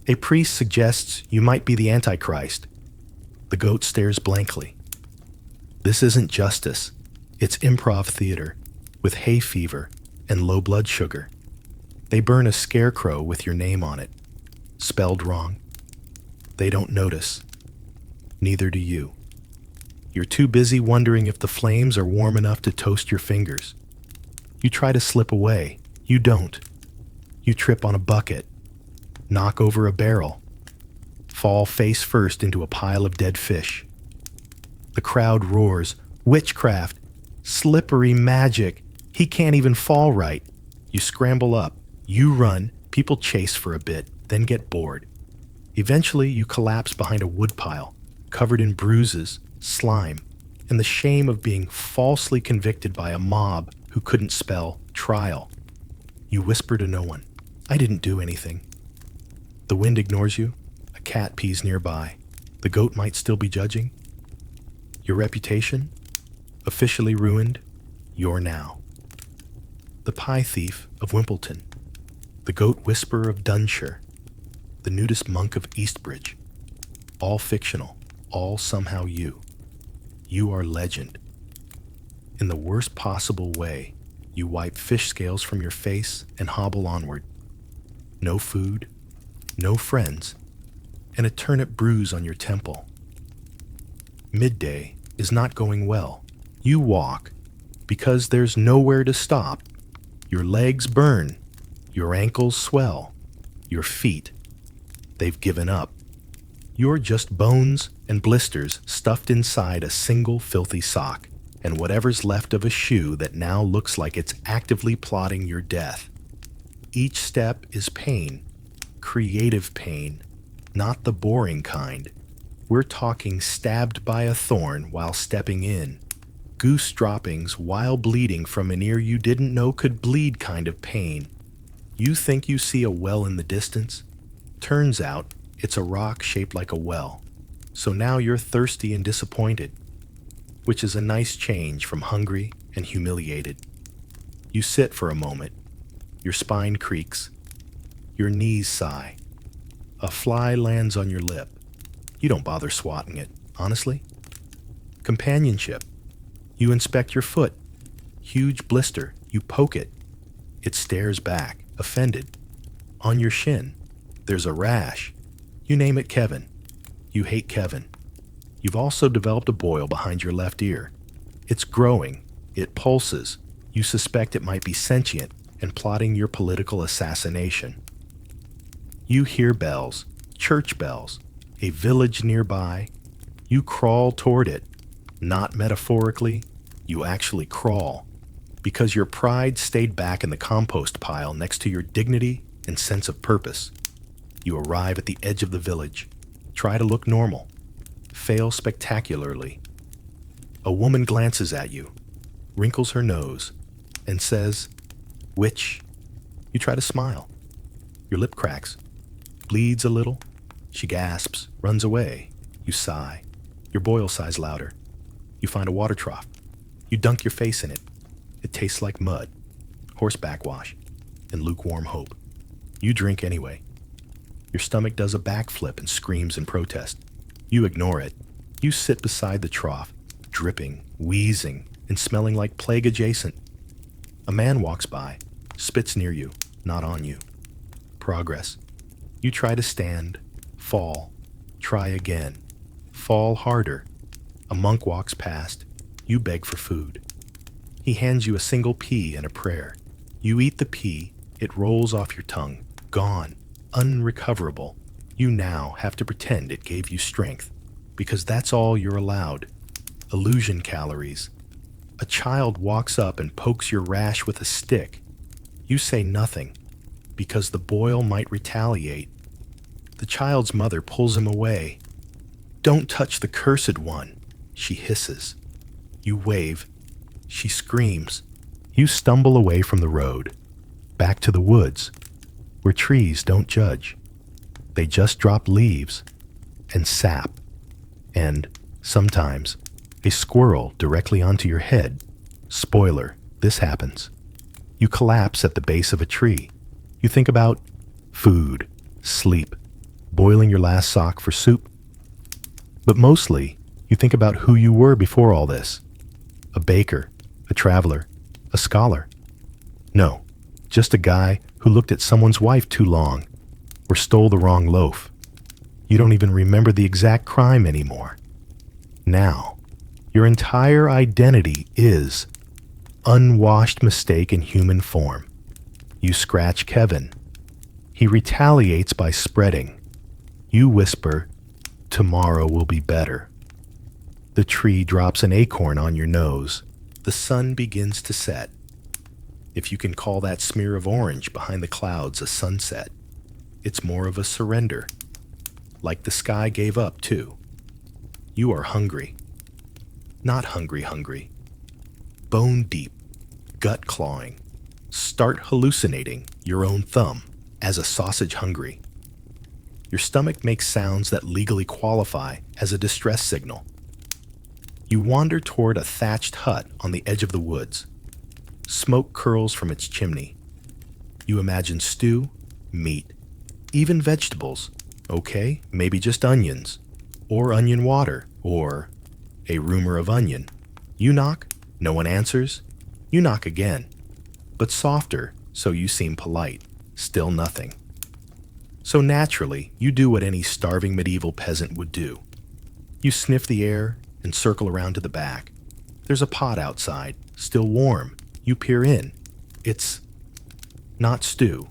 A priest suggests you might be the Antichrist. The goat stares blankly. This isn't justice. It's improv theater, with hay fever and low blood sugar. They burn a scarecrow with your name on it, spelled wrong. They don't notice. Neither do you. You're too busy wondering if the flames are warm enough to toast your fingers. You try to slip away. You don't. You trip on a bucket, knock over a barrel, fall face first into a pile of dead fish. The crowd roars, "Witchcraft! Slippery magic! He can't even fall right!" You scramble up. You run. People chase for a bit, then get bored. Eventually, you collapse behind a woodpile, covered in bruises, slime, and the shame of being falsely convicted by a mob who couldn't spell trial. You whisper to no one, "I didn't do anything." The wind ignores you. A cat pees nearby. The goat might still be judging. Your reputation? Officially ruined. You're now. The pie thief of Wimbledon. The goat whisperer of Dunshire. The nudist monk of Eastbridge. All fictional. All somehow you. You are legend. In the worst possible way, you wipe fish scales from your face and hobble onward. No food, no friends, and a turnip bruise on your temple. Midday is not going well. You walk because there's nowhere to stop. Your legs burn, your ankles swell, your feet, they've given up. You're just bones and blisters stuffed inside a single filthy sock, and whatever's left of a shoe that now looks like it's actively plotting your death. Each step is pain, creative pain, not the boring kind. We're talking stabbed by a thorn while stepping in, goose droppings while bleeding from an ear you didn't know could bleed kind of pain. You think you see a well in the distance? Turns out it's a rock shaped like a well. So now you're thirsty and disappointed, which is a nice change from hungry and humiliated. You sit for a moment. Your spine creaks. Your knees sigh. A fly lands on your lip. You don't bother swatting it, honestly. Companionship. You inspect your foot. Huge blister. You poke it. It stares back, offended. On your shin, there's a rash. You name it Kevin. You hate Kevin. You've also developed a boil behind your left ear. It's growing. It pulses. You suspect it might be sentient and plotting your political assassination. You hear bells, church bells, a village nearby. You crawl toward it. Not metaphorically, you actually crawl. Because your pride stayed back in the compost pile next to your dignity and sense of purpose. You arrive at the edge of the village. Try to look normal. Fail spectacularly. A woman glances at you, wrinkles her nose, and says, "Witch." You try to smile. Your lip cracks, bleeds a little. She gasps, runs away. You sigh. Your boil sighs louder. You find a water trough. You dunk your face in it. It tastes like mud, horseback wash, and lukewarm hope. You drink anyway. Your stomach does a backflip and screams in protest. You ignore it. You sit beside the trough, dripping, wheezing, and smelling like plague adjacent. A man walks by, spits near you, not on you. Progress. You try to stand, fall, try again, fall harder. A monk walks past, you beg for food. He hands you a single pea and a prayer. You eat the pea, it rolls off your tongue, gone, unrecoverable. You now have to pretend it gave you strength, because that's all you're allowed. Illusion calories. A child walks up and pokes your rash with a stick. You say nothing, because the boil might retaliate. The child's mother pulls him away. "Don't touch the cursed one," she hisses. You wave. She screams. You stumble away from the road, back to the woods, where trees don't judge. They just drop leaves and sap, and, sometimes, a squirrel directly onto your head. Spoiler, this happens. You collapse at the base of a tree. You think about food, sleep, boiling your last sock for soup. But mostly, you think about who you were before all this. A baker, a traveler, a scholar. No, just a guy who looked at someone's wife too long or stole the wrong loaf. You don't even remember the exact crime anymore. Now, your entire identity is unwashed mistake in human form. You scratch Kevin. He retaliates by spreading. You whisper, "Tomorrow will be better." The tree drops an acorn on your nose. The sun begins to set. If you can call that smear of orange behind the clouds a sunset, it's more of a surrender. Like the sky gave up, too. You are hungry. Not hungry. Bone deep, gut clawing. Start hallucinating your own thumb as a sausage hungry. Your stomach makes sounds that legally qualify as a distress signal. You wander toward a thatched hut on the edge of the woods. Smoke curls from its chimney. You imagine stew, meat, even vegetables. Okay, maybe just onions, or onion water, or a rumor of onion. You knock, no one answers. You knock again, but softer, so you seem polite. Still nothing. So naturally, you do what any starving medieval peasant would do. You sniff the air and circle around to the back. There's a pot outside, still warm. You peer in. It's not stew.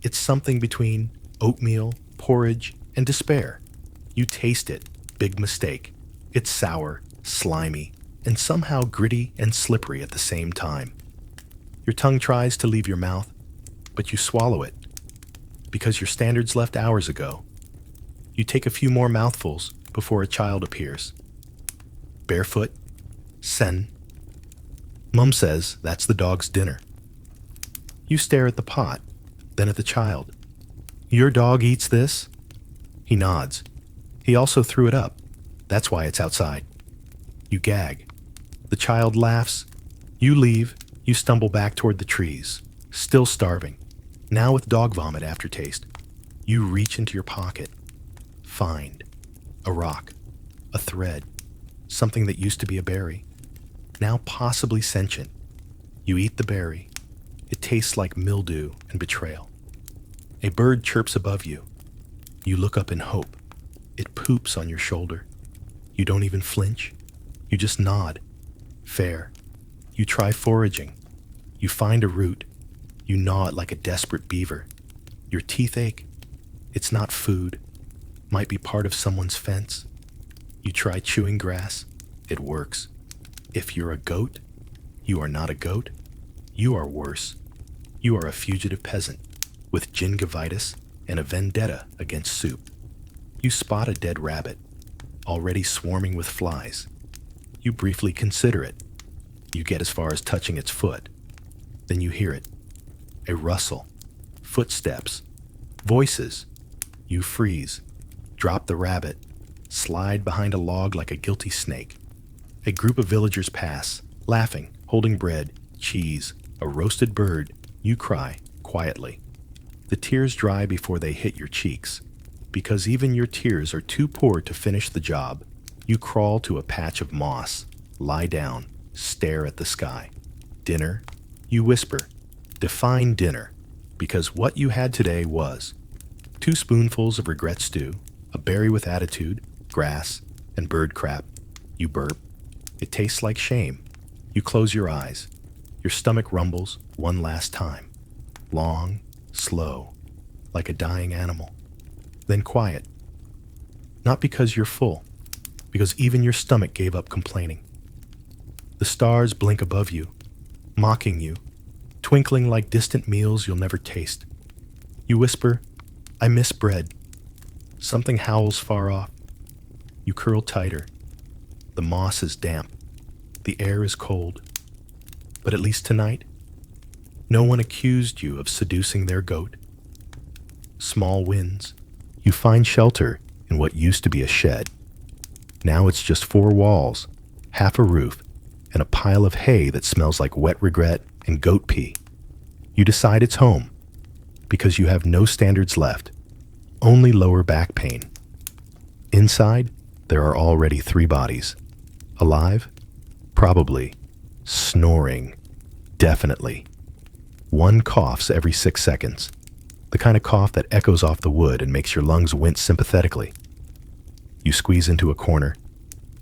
It's something between oatmeal, porridge, and despair. You taste it. Big mistake. It's sour, slimy, and somehow gritty and slippery at the same time. Your tongue tries to leave your mouth, but you swallow it, because your standards left hours ago. You take a few more mouthfuls before a child appears. Barefoot, sen. Mum says that's the dog's dinner. You stare at the pot, then at the child. "Your dog eats this?" He nods. He also threw it up. That's why it's outside. You gag. The child laughs. You leave. You stumble back toward the trees, still starving, now with dog vomit aftertaste. You reach into your pocket. Find a rock, a thread, something that used to be a berry, now possibly sentient. You eat the berry. It tastes like mildew and betrayal. A bird chirps above you. You look up in hope. It poops on your shoulder. You don't even flinch. You just nod. Fair. You try foraging. You find a root. You gnaw it like a desperate beaver. Your teeth ache. It's not food. Might be part of someone's fence. You try chewing grass. It works. If you're a goat, you are not a goat. You are worse. You are a fugitive peasant with gingivitis and a vendetta against soup. You spot a dead rabbit, already swarming with flies. You briefly consider it. You get as far as touching its foot. Then you hear it. A rustle. Footsteps. Voices. You freeze. Drop the rabbit. Slide behind a log like a guilty snake. A group of villagers pass, laughing, holding bread, cheese, a roasted bird. You cry, quietly. The tears dry before they hit your cheeks. Because even your tears are too poor to finish the job, you crawl to a patch of moss. Lie down, stare at the sky. Dinner? You whisper. Define dinner, because what you had today was 2 spoonfuls of regret stew, a berry with attitude, grass, and bird crap. You burp. It tastes like shame. You close your eyes. Your stomach rumbles one last time. Long, slow, like a dying animal. Then quiet. Not because you're full, because even your stomach gave up complaining. The stars blink above you, mocking you, twinkling like distant meals you'll never taste. You whisper, I miss bread. Something howls far off. You curl tighter. The moss is damp. The air is cold. But at least tonight, no one accused you of seducing their goat. Small wins. You find shelter in what used to be a shed. Now it's just 4 walls, half a roof, and a pile of hay that smells like wet regret and goat pee. You decide it's home because you have no standards left, only lower back pain. Inside, there are already 3 bodies. Alive? Probably. Snoring? Definitely. One coughs every 6 seconds, the kind of cough that echoes off the wood and makes your lungs wince sympathetically. You squeeze into a corner.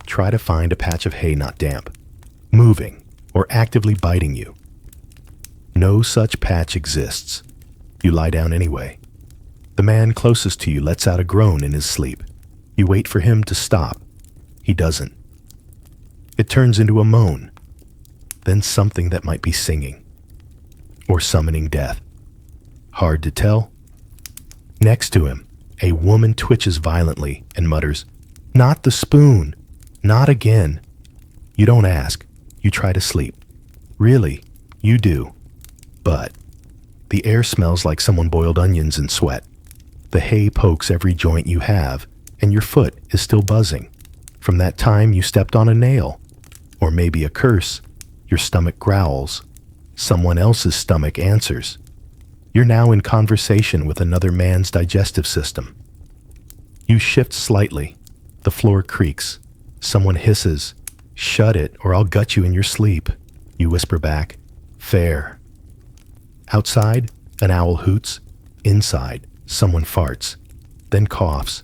Try to find a patch of hay not damp, moving, or actively biting you. No such patch exists. You lie down anyway. The man closest to you lets out a groan in his sleep. You wait for him to stop. He doesn't. It turns into a moan, then something that might be singing or summoning death. Hard to tell. Next to him, a woman twitches violently and mutters, "Not the spoon! Not again!" You don't ask. You try to sleep. Really, you do. But the air smells like someone boiled onions in sweat. The hay pokes every joint you have, and your foot is still buzzing from that time you stepped on a nail. Or maybe a curse. Your stomach growls. Someone else's stomach answers. You're now in conversation with another man's digestive system. You shift slightly. The floor creaks. Someone hisses, "Shut it, or I'll gut you in your sleep." You whisper back, "Fair." Outside, an owl hoots. Inside, someone farts, then coughs,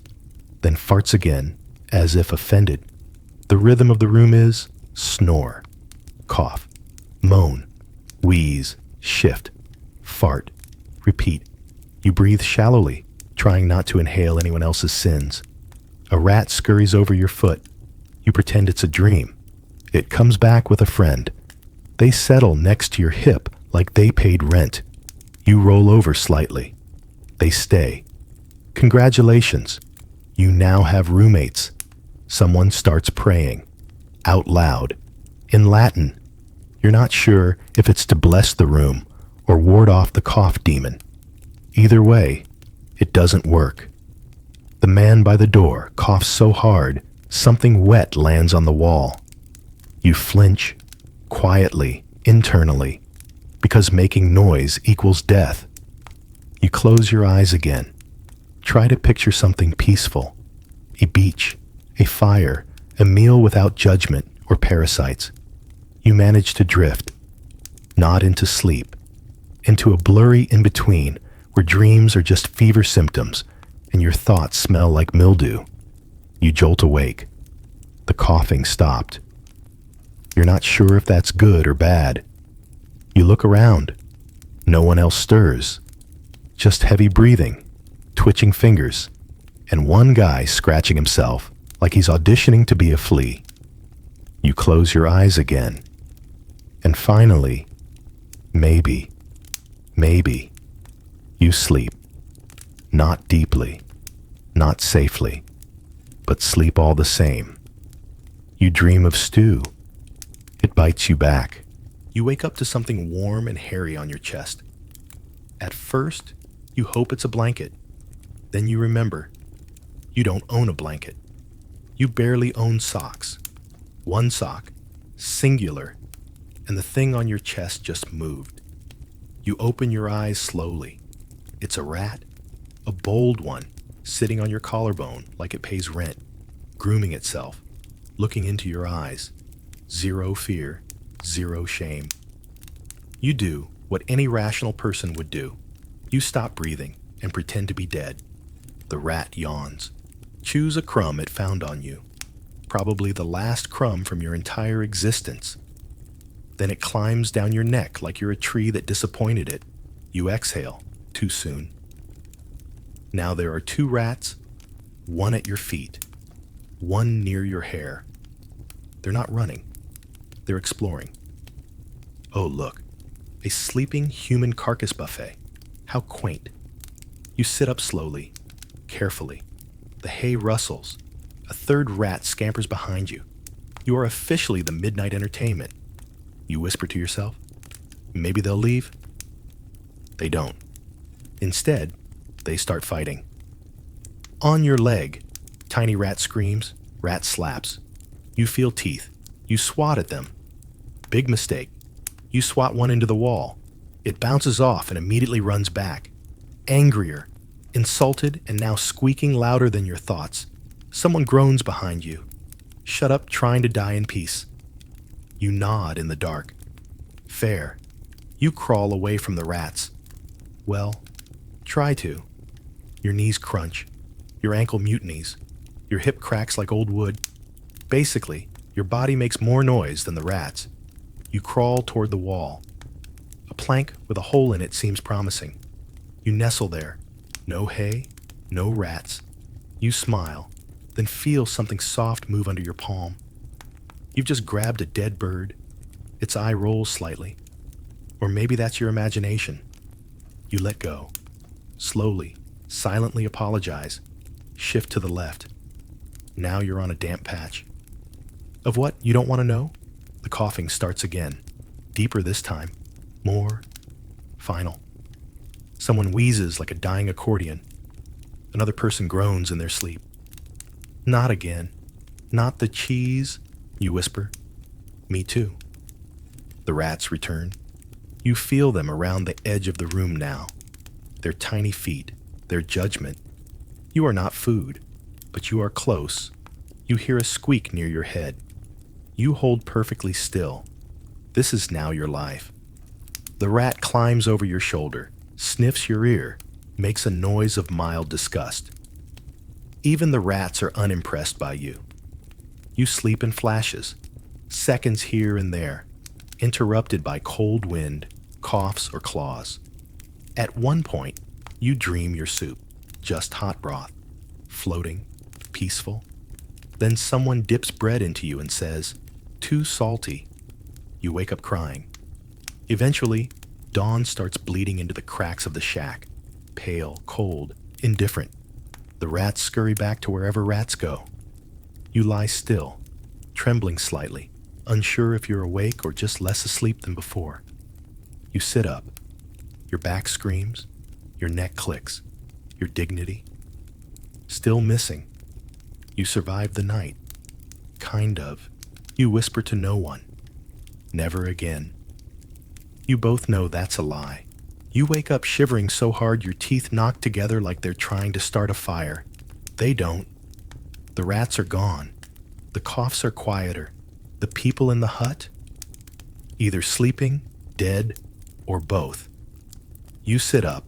then farts again, as if offended. The rhythm of the room is snore, cough, moan, wheeze, shift, fart, repeat. You breathe shallowly, trying not to inhale anyone else's sins. A rat scurries over your foot. You pretend it's a dream. It comes back with a friend. They settle next to your hip like they paid rent. You roll over slightly. They stay. Congratulations. You now have roommates. Someone starts praying. Out loud. In Latin. You're not sure if it's to bless the room or ward off the cough demon. Either way, it doesn't work. The man by the door coughs so hard, something wet lands on the wall. You flinch, quietly, internally, because making noise equals death. You close your eyes again. Try to picture something peaceful. A beach, a fire, a meal without judgment or parasites. You manage to drift, not into sleep, into a blurry in-between where dreams are just fever symptoms and your thoughts smell like mildew. You jolt awake. The coughing stopped. You're not sure if that's good or bad. You look around. No one else stirs. Just heavy breathing, twitching fingers, and one guy scratching himself like he's auditioning to be a flea. You close your eyes again. And finally, maybe, you sleep. Not deeply, not safely, but sleep all the same. You dream of stew. It bites you back. You wake up to something warm and hairy on your chest. At first, you hope it's a blanket. Then you remember, you don't own a blanket. You barely own socks. One sock, singular, and the thing on your chest just moved. You open your eyes slowly. It's a rat, a bold one, sitting on your collarbone like it pays rent, grooming itself, looking into your eyes. Zero fear, zero shame. You do what any rational person would do. You stop breathing and pretend to be dead. The rat yawns. Chews a crumb it found on you, probably the last crumb from your entire existence. Then it climbs down your neck like you're a tree that disappointed it. You exhale too soon. Now there are two rats, one at your feet, one near your hair. They're not running. They're exploring. Oh, look, a sleeping human carcass buffet. How quaint. You sit up slowly, carefully. The hay rustles. A third rat scampers behind you. You are officially the midnight entertainment. You whisper to yourself, maybe they'll leave. They don't. Instead, they start fighting. On your leg, tiny rat screams, rat slaps. You feel teeth. You swat at them. Big mistake. You swat one into the wall. It bounces off and immediately runs back. Angrier, insulted, and now squeaking louder than your thoughts. Someone groans behind you. Shut up trying to die in peace. You nod in the dark. Fair. You crawl away from the rats. Well, try to. Your knees crunch. Your ankle mutinies. Your hip cracks like old wood. Basically, your body makes more noise than the rats. You crawl toward the wall. A plank with a hole in it seems promising. You nestle there. No hay, no rats. You smile, then feel something soft move under your palm. You've just grabbed a dead bird. Its eye rolls slightly. Or maybe that's your imagination. You let go. Slowly, silently apologize. Shift to the left. Now you're on a damp patch. Of what you don't want to know? The coughing starts again. Deeper this time. More. Final. Someone wheezes like a dying accordion. Another person groans in their sleep. Not again. Not the cheese, you whisper. Me too. The rats return. You feel them around the edge of the room now. Their tiny feet, their judgment. You are not food, but you are close. You hear a squeak near your head. You hold perfectly still. This is now your life. The rat climbs over your shoulder, sniffs your ear, makes a noise of mild disgust. Even the rats are unimpressed by you. You sleep in flashes, seconds here and there, interrupted by cold wind, coughs, or claws. At one point, you dream your soup, just hot broth, floating, peaceful. Then someone dips bread into you and says, "Too salty." You wake up crying. Eventually, dawn starts bleeding into the cracks of the shack, pale, cold, indifferent. The rats scurry back to wherever rats go. You lie still, trembling slightly, unsure if you're awake or just less asleep than before. You sit up. Your back screams. Your neck clicks. Your dignity. Still missing. You survived the night. Kind of. You whisper to no one. Never again. You both know that's a lie. You wake up shivering so hard your teeth knock together like they're trying to start a fire. They don't. The rats are gone. The coughs are quieter. The people in the hut? Either sleeping, dead, or both. You sit up.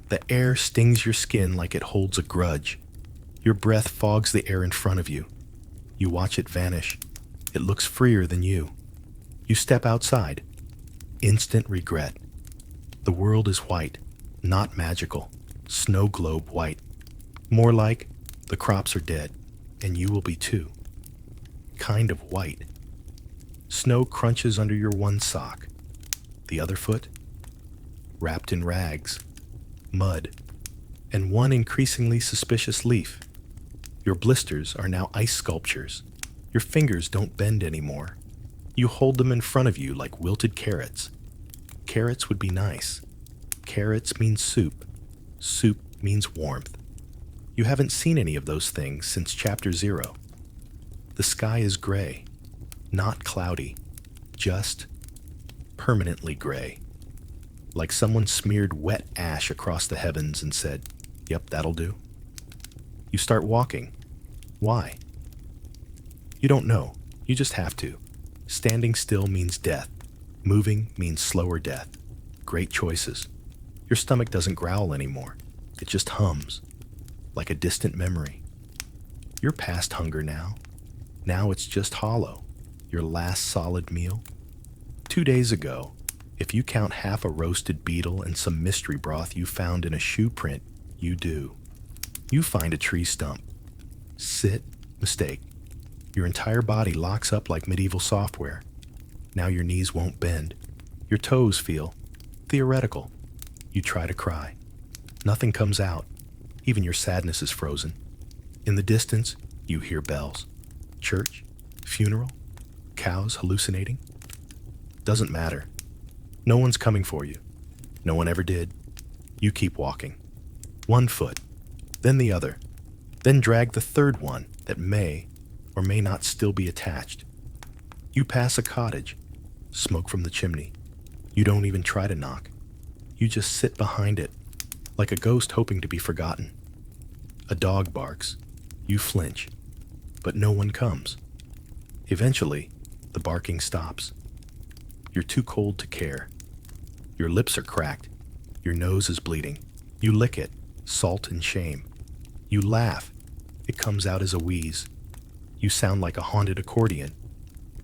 The air stings your skin like it holds a grudge. Your breath fogs the air in front of you. You watch it vanish. It looks freer than you. You step outside. Instant regret. The world is white, not magical. Snow globe white. More like the crops are dead, and you will be too. Kind of white. Snow crunches under your one sock. The other foot? Wrapped in rags, mud, and one increasingly suspicious leaf. Your blisters are now ice sculptures. Your fingers don't bend anymore. You hold them in front of you like wilted carrots. Carrots would be nice. Carrots mean soup. Soup means warmth. You haven't seen any of those things since Chapter 0. The sky is gray, not cloudy, just permanently gray. Like someone smeared wet ash across the heavens and said, "Yep, that'll do." You start walking. Why? You don't know. You just have to. Standing still means death. Moving means slower death. Great choices. Your stomach doesn't growl anymore. It just hums, like a distant memory. You're past hunger now. Now it's just hollow, your last solid meal. 2 days ago, if you count half a roasted beetle and some mystery broth you found in a shoe print, you do. You find a tree stump. Sit, mistake. Your entire body locks up like medieval software. Now your knees won't bend. Your toes feel theoretical. You try to cry. Nothing comes out. Even your sadness is frozen. In the distance, you hear bells. Church? Funeral? Cows hallucinating? Doesn't matter. No one's coming for you. No one ever did. You keep walking. 1 foot, then the other, then drag the third one that may or may not still be attached. You pass a cottage, smoke from the chimney. You don't even try to knock. You just sit behind it, like a ghost hoping to be forgotten. A dog barks. You flinch, but no one comes. Eventually, the barking stops. You're too cold to care. Your lips are cracked. Your nose is bleeding. You lick it, salt and shame. You laugh. It comes out as a wheeze. You sound like a haunted accordion.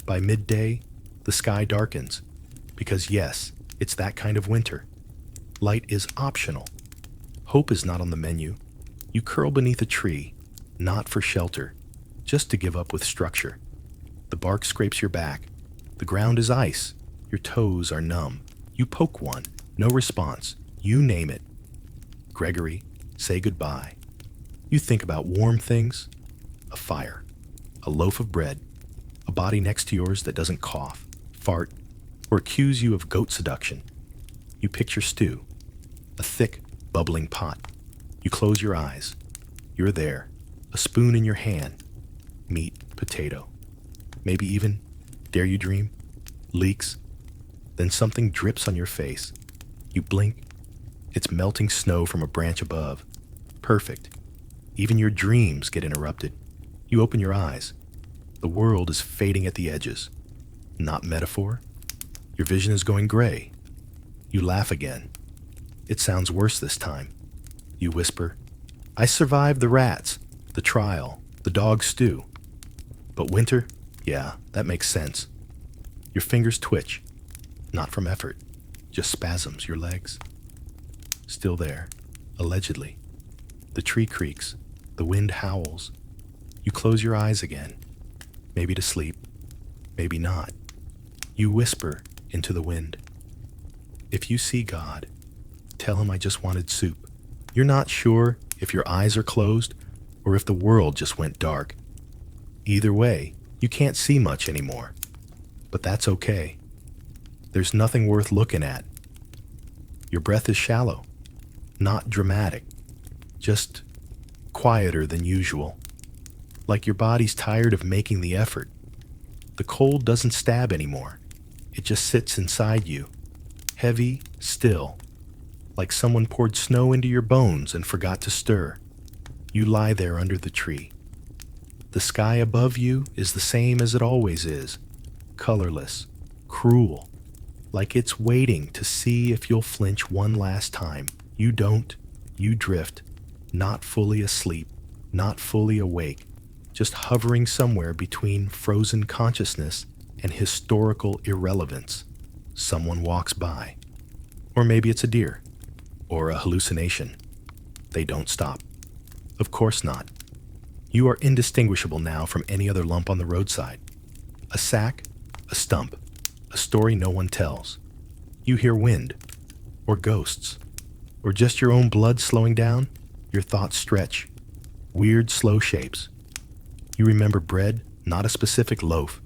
By midday, the sky darkens, because yes, it's that kind of winter. Light is optional. Hope is not on the menu. You curl beneath a tree, not for shelter, just to give up with structure. The bark scrapes your back. The ground is ice. Your toes are numb. You poke one. No response. You name it. Gregory, say goodbye. You think about warm things, a fire, a loaf of bread, a body next to yours that doesn't cough, fart, or accuse you of goat seduction. You picture stew, a thick, bubbling pot. You close your eyes. You're there, a spoon in your hand, meat, potato, maybe even, dare you dream, leeks. Then something drips on your face. You blink. It's melting snow from a branch above. Perfect. Even your dreams get interrupted. You open your eyes. The world is fading at the edges. Not metaphor. Your vision is going gray. You laugh again. It sounds worse this time. You whisper, I survived the rats, the trial, the dog stew. But winter? Yeah, that makes sense. Your fingers twitch. Not from effort, just spasms, your legs. Still there, allegedly. The tree creaks, the wind howls. You close your eyes again, maybe to sleep, maybe not. You whisper into the wind. If you see God, tell him I just wanted soup. You're not sure if your eyes are closed or if the world just went dark. Either way, you can't see much anymore. But that's okay. There's nothing worth looking at. Your breath is shallow, not dramatic, just quieter than usual. Like your body's tired of making the effort. The cold doesn't stab anymore. It just sits inside you, heavy, still, like someone poured snow into your bones and forgot to stir. You lie there under the tree. The sky above you is the same as it always is, colorless, cruel, like it's waiting to see if you'll flinch one last time. You don't. You drift, not fully asleep, not fully awake, just hovering somewhere between frozen consciousness and historical irrelevance. Someone walks by. Or maybe it's a deer. Or a hallucination. They don't stop. Of course not. You are indistinguishable now from any other lump on the roadside. A sack, a stump, a story no one tells. You hear wind, or ghosts, or just your own blood slowing down. Your thoughts stretch, weird slow shapes. You remember bread, not a specific loaf,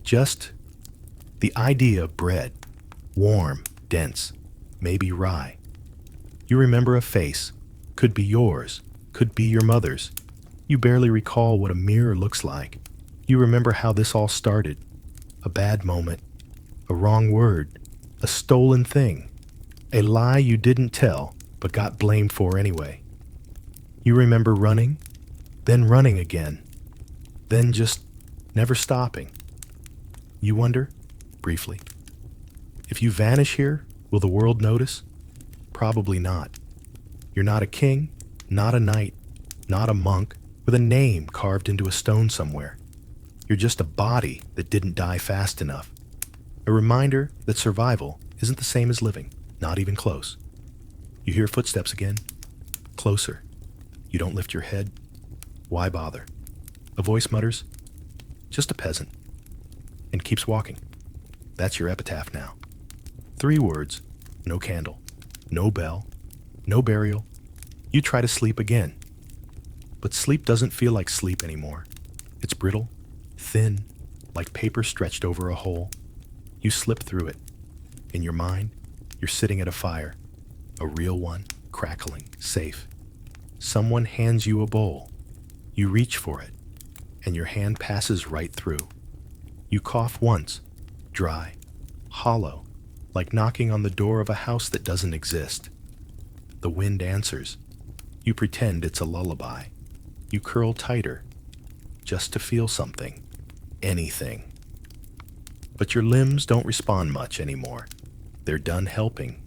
just the idea of bread, warm, dense, maybe rye. You remember a face, could be yours, could be your mother's. You barely recall what a mirror looks like. You remember how this all started. A bad moment, a wrong word, a stolen thing, a lie you didn't tell but got blamed for anyway. You remember running, then running again, then just never stopping. You wonder, briefly. If you vanish here, will the world notice? Probably not. You're not a king, not a knight, not a monk with a name carved into a stone somewhere. You're just a body that didn't die fast enough. A reminder that survival isn't the same as living, not even close. You hear footsteps again. Closer. You don't lift your head. Why bother? A voice mutters, "Just a peasant," and keeps walking. That's your epitaph now. 3 words, no candle, no bell, no burial. You try to sleep again. But sleep doesn't feel like sleep anymore. It's brittle, thin, like paper stretched over a hole. You slip through it. In your mind, you're sitting at a fire, a real one, crackling, safe. Someone hands you a bowl. You reach for it, and your hand passes right through. You cough once, dry, hollow, like knocking on the door of a house that doesn't exist. The wind answers. You pretend it's a lullaby. You curl tighter, just to feel something, anything. But your limbs don't respond much anymore. They're done helping.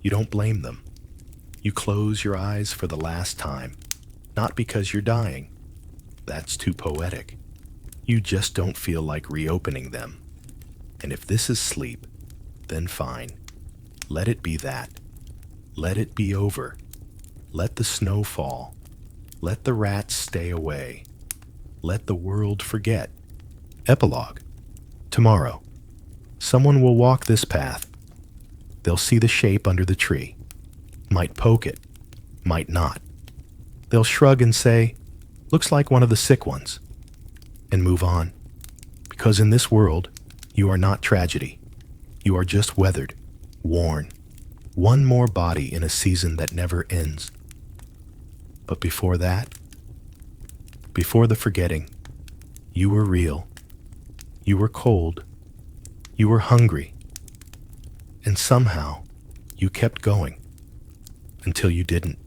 You don't blame them. You close your eyes for the last time, not because you're dying. That's too poetic. You just don't feel like reopening them. And if this is sleep, then fine. Let it be that. Let it be over. Let the snow fall. Let the rats stay away. Let the world forget. Epilogue. Tomorrow, someone will walk this path. They'll see the shape under the tree. Might poke it, might not. They'll shrug and say, "Looks like one of the sick ones," and move on. Because in this world, you are not tragedy. You are just weathered, worn. One more body in a season that never ends. But before that, before the forgetting, you were real. You were cold. You were hungry. And somehow, you kept going until you didn't.